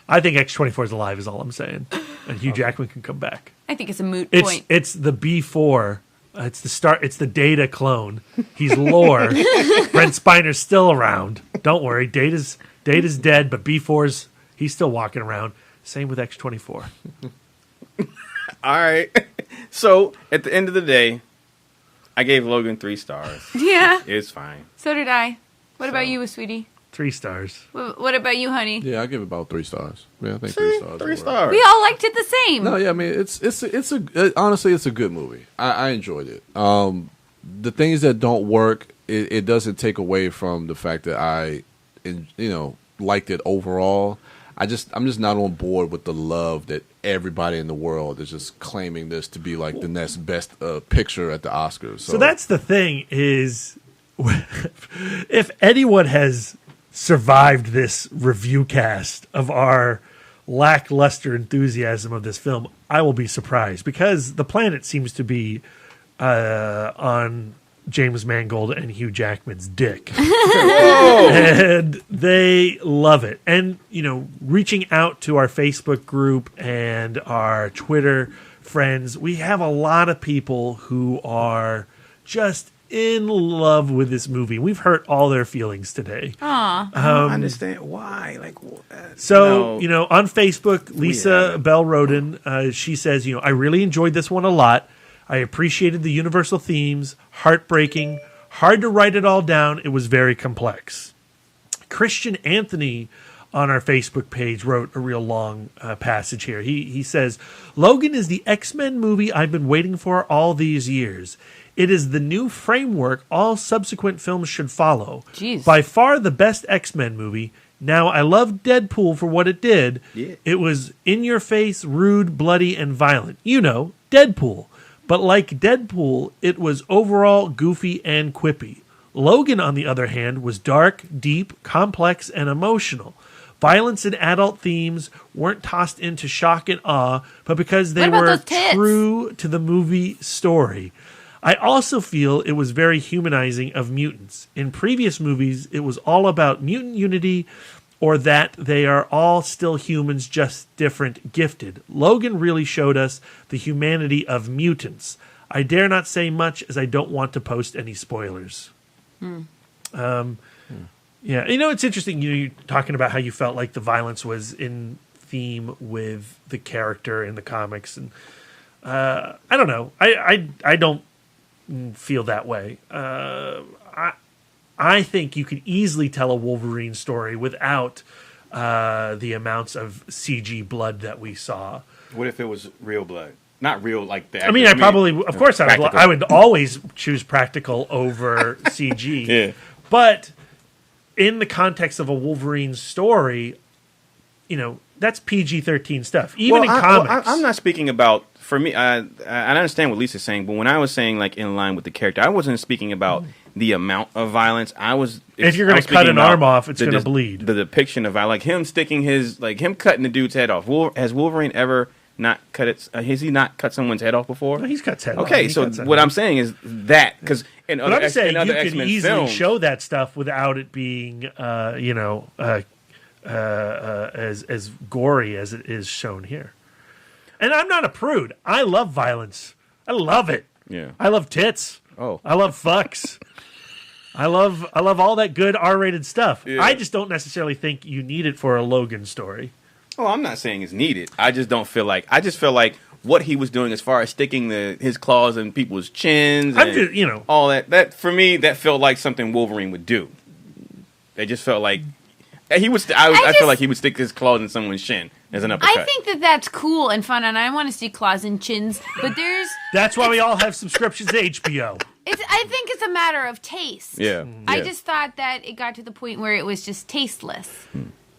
I think X-24 is alive, is all I'm saying. And Hugh Jackman can come back. I think it's a moot point. It's the B4. It's the start. It's the Data clone. He's lore. Brent Spiner's still around. Don't worry. Data's dead, but he's still walking around. Same with X-24. All right. So at the end of the day, I gave Logan 3 stars. Yeah. It's fine. So did I. What about you, sweetie? 3 stars. What about you, honey? Yeah, I give it about 3 stars. Yeah, I think 3 stars. 3 stars. We all liked it the same. No, yeah, I mean honestly, it's a good movie. I enjoyed it. The things that don't work, it doesn't take away from the fact that I liked it overall. I'm just not on board with the love that everybody in the world is just claiming this to be like the next best picture at the Oscars. So that's the thing is, if anyone has survived this review cast of our lackluster enthusiasm of this film, I will be surprised, because the planet seems to be on James Mangold and Hugh Jackman's dick. And they love it. And, reaching out to our Facebook group and our Twitter friends, we have a lot of people who are just in love with this movie. We've hurt all their feelings today. Aw. I don't understand why. Like, on Facebook, Lisa Bell Roden, she says, I really enjoyed this one a lot. I appreciated the universal themes, heartbreaking, hard to write it all down. It was very complex. Christian Anthony on our Facebook page wrote a real long passage here. He says, Logan is the X-Men movie I've been waiting for all these years. It is the new framework all subsequent films should follow. Jeez. By far the best X-Men movie. Now, I love Deadpool for what it did. Yeah. It was in your face, rude, bloody, and violent. Deadpool. But like Deadpool, it was overall goofy and quippy. Logan, on the other hand, was dark, deep, complex, and emotional. Violence and adult themes weren't tossed into shock and awe, but because they were true to the movie story. I also feel it was very humanizing of mutants. In previous movies, it was all about mutant unity, or that they are all still humans, just different, gifted. Logan really showed us the humanity of mutants. I dare not say much, as I don't want to post any spoilers. Yeah, it's interesting. You're talking about how you felt like the violence was in theme with the character in the comics, and I don't know. I don't feel that way. I think you could easily tell a Wolverine story without the amounts of CG blood that we saw. what if it was real blood? Not real, like the. Of course, I would always choose practical over CG. Yeah, but in the context of a Wolverine story, that's PG-13 stuff. Even in comics, I'm not speaking about. For me, I understand what Lisa's saying, but when I was saying like in line with the character, I wasn't speaking about the amount of violence. If you're going to cut an arm off, it's going to bleed. The depiction of like him sticking him cutting the dude's head off. Has Wolverine ever not cut it? Has he not cut someone's head off before? No, he's cut head off. Okay, so what I'm saying is that because in other X-Men films, you could easily films, show that stuff without it being, as gory as it is shown here. And I'm not a prude. I love violence. I love it. Yeah. I love tits. Oh. I love fucks. I love all that good R-rated stuff. Yeah. I just don't necessarily think you need it for a Logan story. Oh, I'm not saying it's needed. I just don't feel like. I just feel like what he was doing as far as sticking his claws in people's chins and all that. That for me, that felt like something Wolverine would do. It just felt like he would. I feel like he would stick his claws in someone's shin as an uppercut. I think that's cool and fun, and I want to see claws and chins. But that's why we all have subscriptions to HBO. I think it's a matter of taste. Yeah. I just thought that it got to the point where it was just tasteless.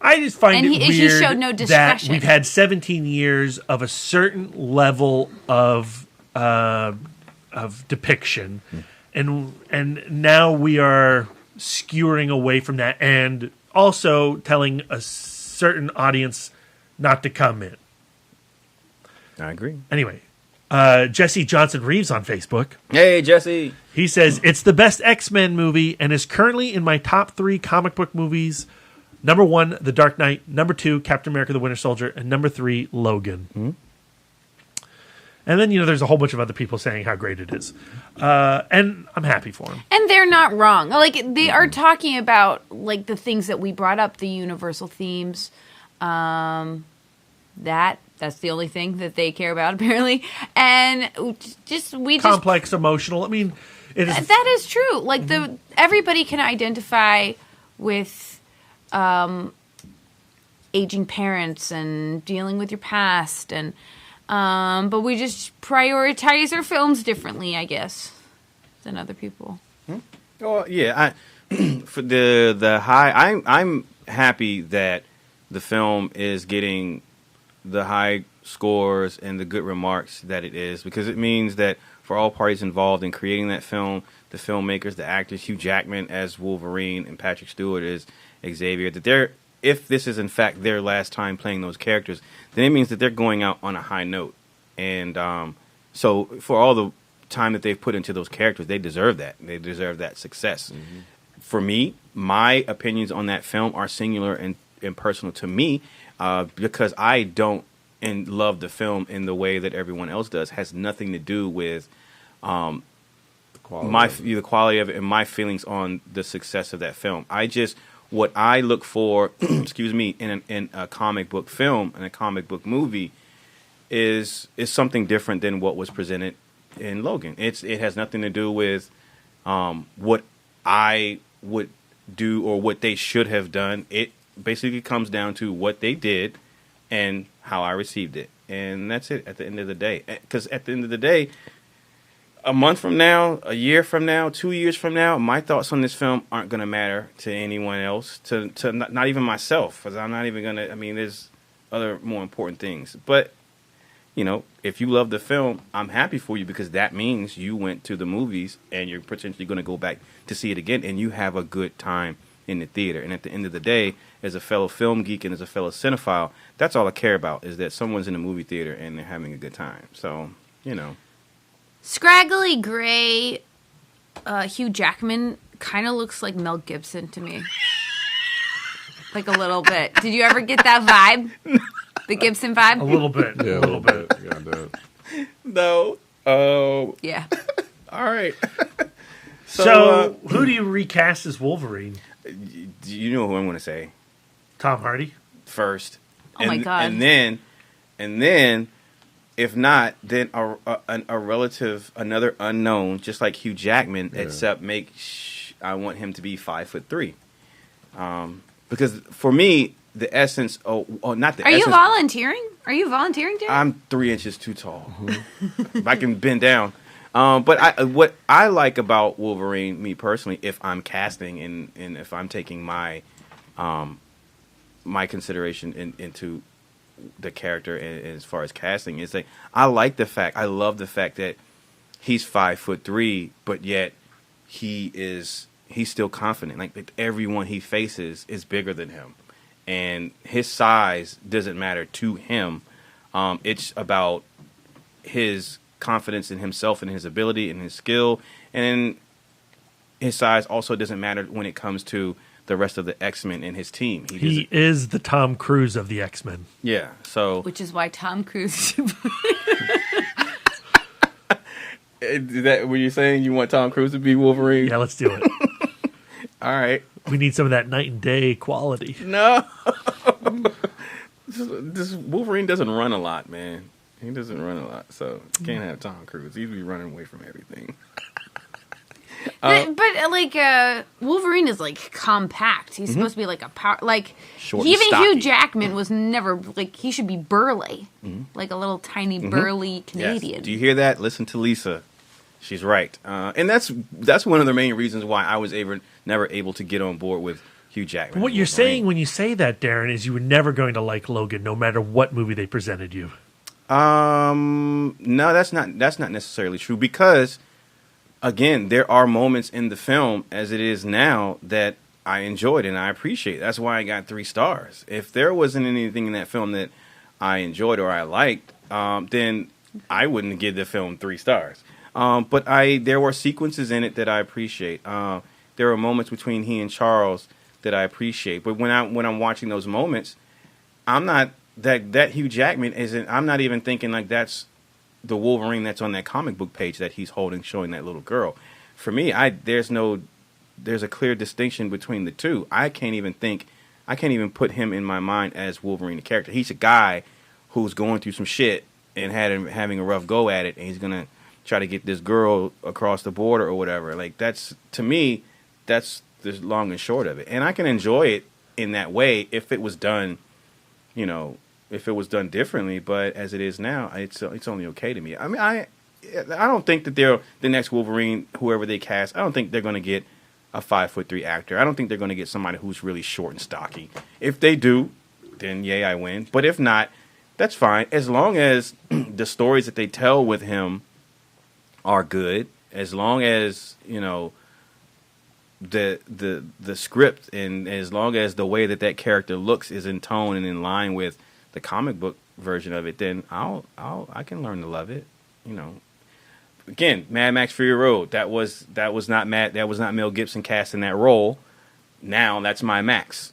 I just find it weird he showed no that discretion. we've had 17 years of a certain level of depiction, and now we are skewering away from that, and also telling a certain audience not to come in. I agree. Anyway, Jesse Johnson Reeves on Facebook. Hey, Jesse. He says, it's the best X-Men movie and is currently in my top 3 comic book movies. Number 1, The Dark Knight. Number 2, Captain America the Winter Soldier. And number 3, Logan. Mm-hmm. And then, there's a whole bunch of other people saying how great it is. And I'm happy for them. And they're not wrong. Like, they are talking about, like, the things that we brought up, the universal themes, that That's the only thing that they care about, apparently. And we just complex, emotional. I mean, it is. That is true. Like everybody can identify with aging parents and dealing with your past, and but we just prioritize our films differently, I guess, than other people. Oh yeah, for the high, I'm happy that the film is getting the high scores and the good remarks that it is, because it means that for all parties involved in creating that film, the filmmakers, the actors, Hugh Jackman as Wolverine and Patrick Stewart as Xavier, that if this is in fact their last time playing those characters, then it means that they're going out on a high note. And so for all the time that they've put into those characters, they deserve that. They deserve that success. Mm-hmm. For me, my opinions on that film are singular and personal to me, because I don't love the film in the way that everyone else does. Has nothing to do with the quality of it and my feelings on the success of that film. What I look for, excuse me, in a comic book film and a comic book movie is something different than what was presented in Logan. It has nothing to do with what I would do or what they should have done. It basically comes down to what they did and how I received it, and that's it at the end of the day. Because at the end of the day, a month from now, a year from now, 2 years from now, my thoughts on this film aren't going to matter to anyone else, to not even myself, because I'm not even going to. I mean, there's other more important things. But if you love the film, I'm happy for you, because that means you went to the movies and you're potentially going to go back to see it again, and you have a good time in the theater. And at the end of the day, as a fellow film geek and as a fellow cinephile, that's all I care about, is that someone's in a movie theater and they're having a good time. So, Scraggly gray Hugh Jackman kind of looks like Mel Gibson to me. Like a little bit. Did you ever get that vibe? The Gibson vibe? A little bit. Yeah, a little bit. Yeah, I did. No. Oh. Yeah. All right. So who do you recast as Wolverine? Do you know who I'm going to say? Tom Hardy first. Oh my God. And then, if not, then a relative, another unknown, just like Hugh Jackman, except I want him to be 5'3", because for me, the essence. Not the. Are essence. you volunteering? Are you volunteering, Derek? I'm 3 inches too tall. If I can bend down. But what I like about Wolverine, me personally, if I'm casting and if I'm taking my my consideration into the character and as far as casting, is like I love the fact that he's 5'3", but yet he's still confident. Like everyone he faces is bigger than him, and his size doesn't matter to him. It's about his confidence in himself and his ability and his skill, and his size also doesn't matter when it comes to the rest of the X-Men and his team. He is the Tom Cruise of the X-Men. Yeah, so which is why Tom Cruise. Is that what you're saying? You want Tom Cruise to be Wolverine? Yeah, let's do it. All right. We need some of that night and day quality. No. This Wolverine doesn't run a lot, man. He doesn't run a lot, so you can't have Tom Cruise. He'd be running away from everything. But Wolverine is like compact. He's supposed to be like a power. Like short even and stocky. Hugh Jackman was never like he should be burly, like a little tiny burly Canadian. Yes. Do you hear that? Listen to Lisa. She's right, and that's one of the main reasons why I was never able to get on board with Hugh Jackman. But what you're saying when you say that, Darren, is you were never going to like Logan, no matter what movie they presented you. No, that's not necessarily true, because again, there are moments in the film as it is now that I enjoyed and I appreciate. That's why I got 3 stars. If there wasn't anything in that film that I enjoyed or I liked, then I wouldn't give the film 3 stars. But there were sequences in it that I appreciate. There were moments between he and Charles that I appreciate. But when I'm watching those moments, I'm not that Hugh Jackman isn't. I'm not even thinking like that's the Wolverine that's on that comic book page that he's holding, showing that little girl. For me, there's a clear distinction between the two. I can't even put him in my mind as Wolverine the character. He's a guy who's going through some shit and having a rough go at it, and he's gonna try to get this girl across the border or whatever. Like, that's, to me, that's the long and short of it. And I can enjoy it in that way if it was done, you know, if it was done differently. But as it is now, it's only okay to me. I mean, I don't think that the next Wolverine, whoever they cast, I don't think they're going to get a 5'3" actor. I don't think they're going to get somebody who's really short and stocky. If they do, then yay, I win. But if not, that's fine. As long as the stories that they tell with him are good, as long as, you know, the script, and as long as the way that character looks is in tone and in line with the comic book version of it, then I can learn to love it. You know, again, Mad Max Fury Road, that was not Mel Gibson casting that role. Now that's my Max.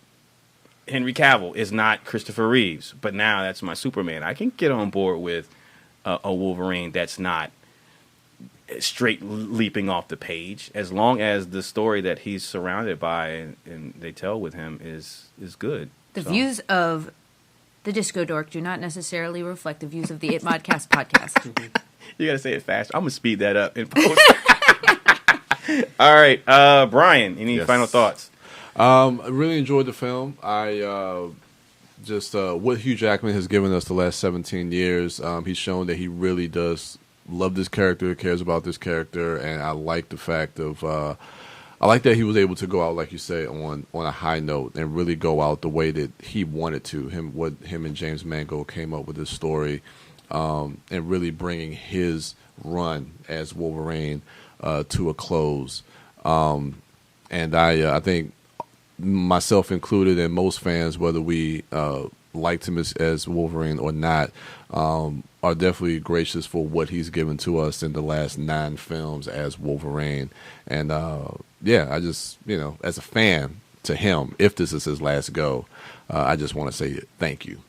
Henry Cavill is not Christopher Reeves, but now that's my Superman. I can get on board with a Wolverine that's not straight leaping off the page, as long as the story that he's surrounded by and they tell with him is good. The views of the Disco Dork do not necessarily reflect the views of the ITMODcast podcast. You gotta say it fast. I'm gonna speed that up in post. All right, Brian, any final thoughts? I really enjoyed the film. I just what Hugh Jackman has given us the last 17 years. He's shown that he really does love this character, cares about this character, and I like the fact of I like that he was able to go out, like you say, on a high note and really go out the way that he wanted to. Him and James Mangold came up with this story, and really bringing his run as Wolverine to a close. And I think, myself included, and most fans, whether we liked him as Wolverine or not, are definitely gracious for what he's given to us in the last 9 films as Wolverine. And I just, you know, as a fan to him, if this is his last go, I just want to say thank you.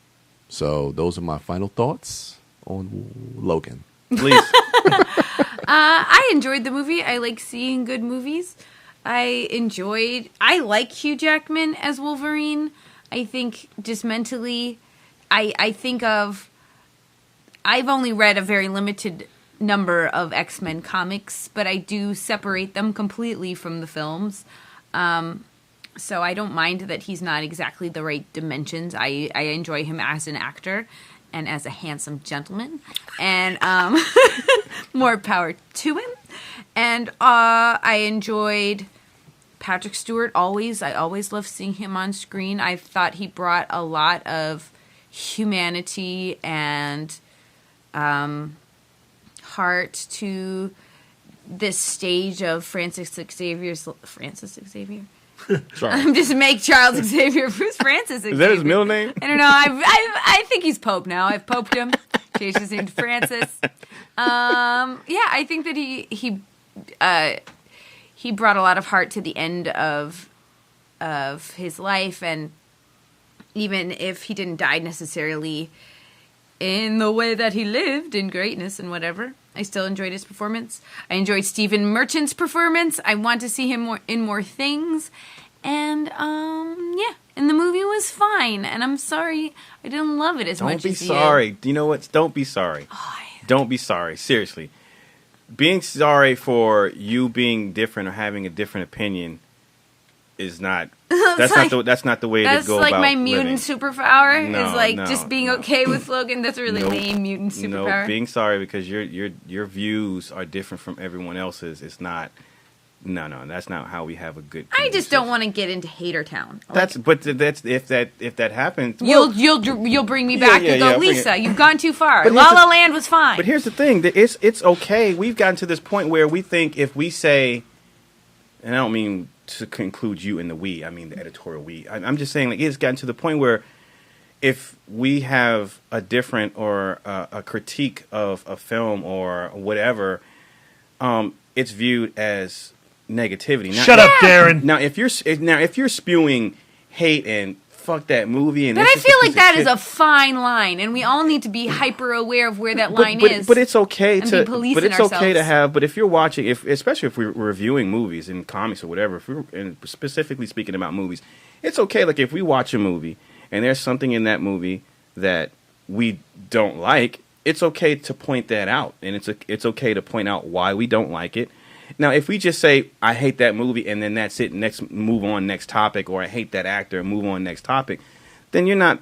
So those are my final thoughts on Logan. Please. I enjoyed the movie. I like seeing good movies. I like Hugh Jackman as Wolverine. I think just mentally, I've only read a very limited number of X-Men comics, but I do separate them completely from the films. So I don't mind that he's not exactly the right dimensions. I enjoy him as an actor and as a handsome gentleman, and more power to him. And I enjoyed Patrick Stewart always. I always loved seeing him on screen. I thought he brought a lot of humanity and heart to this stage of Francis Xavier? I'm just make Charles Xavier. Who's Francis Xavier? Is that his middle name? I don't know. I think he's Pope now. I've poped him. Changed his name to Francis. I think that he brought a lot of heart to the end of his life, and even if he didn't die necessarily in the way that he lived, in greatness and whatever, I still enjoyed his performance. I enjoyed Stephen Merchant's performance. I want to see him in more things. And, and the movie was fine. And I'm sorry I didn't love it as much as you. Don't be sorry. You know what? Don't be sorry. Don't be sorry. Seriously. Being sorry for you being different or having a different opinion is not... That's not the way to go about That's like my mutant superpower. No, is like no, just being no. okay with Logan. That's a really lame mutant superpower. No, being sorry because your views are different from everyone else's. It's not. No, that's not how we have a good. I just don't want to get into Hater Town. That's if that happens, you'll bring me back and go, Lisa, you've gone too far. But La La Land was fine. But here's the thing: it's okay. We've gotten to this point where we think if we say, and I don't mean to conclude you in the we, I mean the editorial we. I'm just saying, like, it's gotten to the point where if we have a different or a critique of a film or whatever, it's viewed as negativity. Shut up, Darren. Now, if you're spewing hate and fuck that movie, and then I feel like that is a fine line, and we all need to be hyper aware of where that line is. But it's okay to. But it's okay to have. But if you're watching, especially if we're reviewing movies and comics or whatever, and specifically speaking about movies, it's okay. Like if we watch a movie and there's something in that movie that we don't like, it's okay to point that out, and it's okay to point out why we don't like it. Now, if we just say, I hate that movie, and then that's it, move on, next topic, or I hate that actor, and move on, next topic, then you're not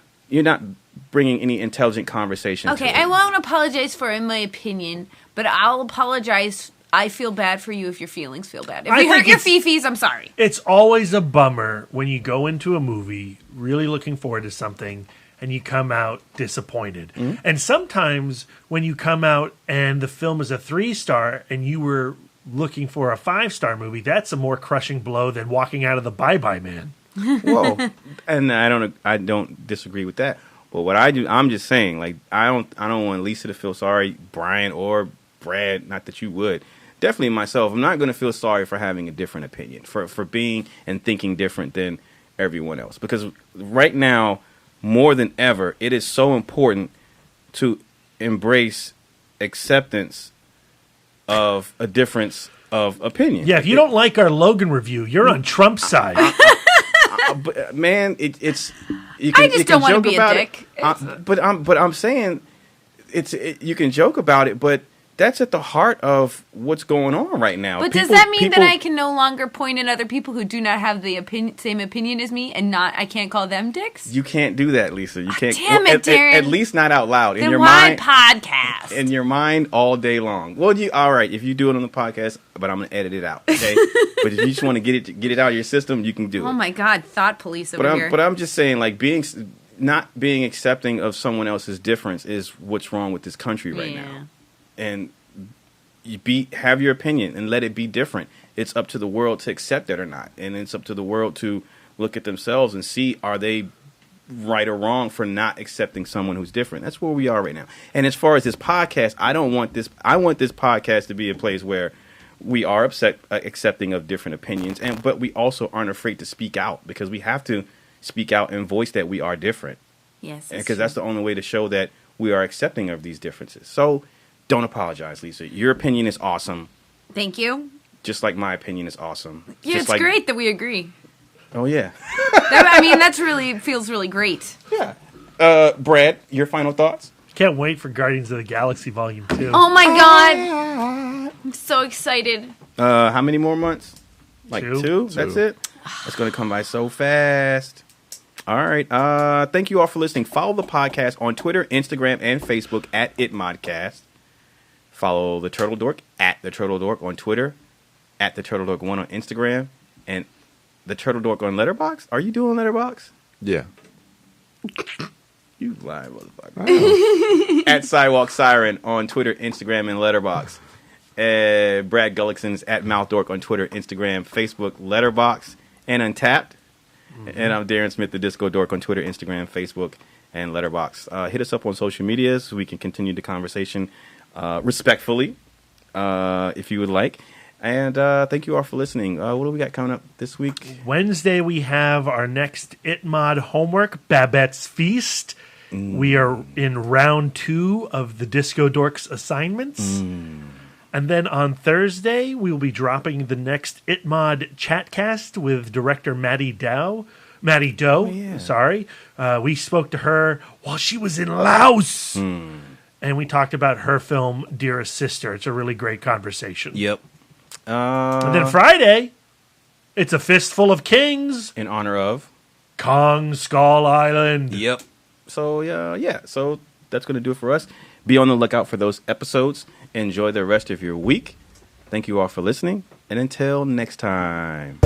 bringing any intelligent conversation. Okay, I won't apologize for in my opinion, but I'll apologize. I feel bad for you if your feelings feel bad. If we hurt your fifis, I'm sorry. It's always a bummer when you go into a movie really looking forward to something and you come out disappointed. Mm-hmm. And sometimes when you come out and the film is a 3-star and you were looking for a 5-star movie, that's a more crushing blow than walking out of the Bye Bye Man. Whoa. And I don't disagree with that. But what I do, I'm just saying, like, I don't want Lisa to feel sorry, Brian or Brad, not that you would. Definitely myself, I'm not going to feel sorry for having a different opinion, for being and thinking different than everyone else. Because right now, more than ever, it is so important to embrace acceptance of a difference of opinion. Yeah, if you don't like our Logan review, you're on Trump's side. But, man, it's... I just don't want to be a dick. But I'm saying, you can joke about it, but that's at the heart of what's going on right now. But does that mean that I can no longer point at other people who do not have the same opinion as me, and I can't call them dicks? You can't do that, Lisa. You can't. Damn it, Darren. At least not out loud. In your mind, podcast. In your mind all day long. Well, all right, if you do it on the podcast, but I'm gonna edit it out. Okay. But if you just want to get it out of your system, you can do it. Oh my God, thought police over here. But I'm just saying, like, not being accepting of someone else's difference is what's wrong with this country right now. And have your opinion and let it be different. It's up to the world to accept it or not. And it's up to the world to look at themselves and see, are they right or wrong for not accepting someone who's different? That's where we are right now. And as far as this podcast, I want this podcast to be a place where we are accepting of different opinions, but we also aren't afraid to speak out, because we have to speak out and voice that we are different. Yes. Because that's the only way to show that we are accepting of these differences. So don't apologize, Lisa. Your opinion is awesome. Thank you. Just like my opinion is awesome. Yeah, it's great that we agree. Oh, yeah. That's really feels really great. Yeah. Brad, your final thoughts? Can't wait for Guardians of the Galaxy Volume 2. Oh, my God. I'm so excited. How many more months? Like 2? 2? That's it? It's going to come by so fast. All right. Thank you all for listening. Follow the podcast on Twitter, Instagram, and Facebook at ITMODcast. Follow the Turtle Dork at the Turtle Dork on Twitter, at the Turtle Dork 1 on Instagram, and the Turtle Dork on Letterboxd. Are you doing Letterboxd? Yeah. You lying motherfucker. At Sidewalk Siren on Twitter, Instagram, and Letterboxd. Brad Gullickson's at Mouth Dork on Twitter, Instagram, Facebook, Letterboxd, and Untapped. Mm-hmm. And I'm Darren Smith, the Disco Dork on Twitter, Instagram, Facebook, and Letterboxd. Hit us up on social media so we can continue the conversation respectfully, if you would like. And thank you all for listening. What do we got coming up this week? Wednesday, we have our next ITMOD homework, Babette's Feast. We are in round 2 of the Disco Dorks assignments. And then on Thursday, we will be dropping the next ITMOD Chatcast with director Maddie Doe. Sorry. We spoke to her while she was in Laos. And we talked about her film, Dearest Sister. It's a really great conversation. Yep. And then Friday, it's a Fistful of Kings. In honor of? Kong Skull Island. Yep. So, yeah. So that's going to do it for us. Be on the lookout for those episodes. Enjoy the rest of your week. Thank you all for listening. And until next time.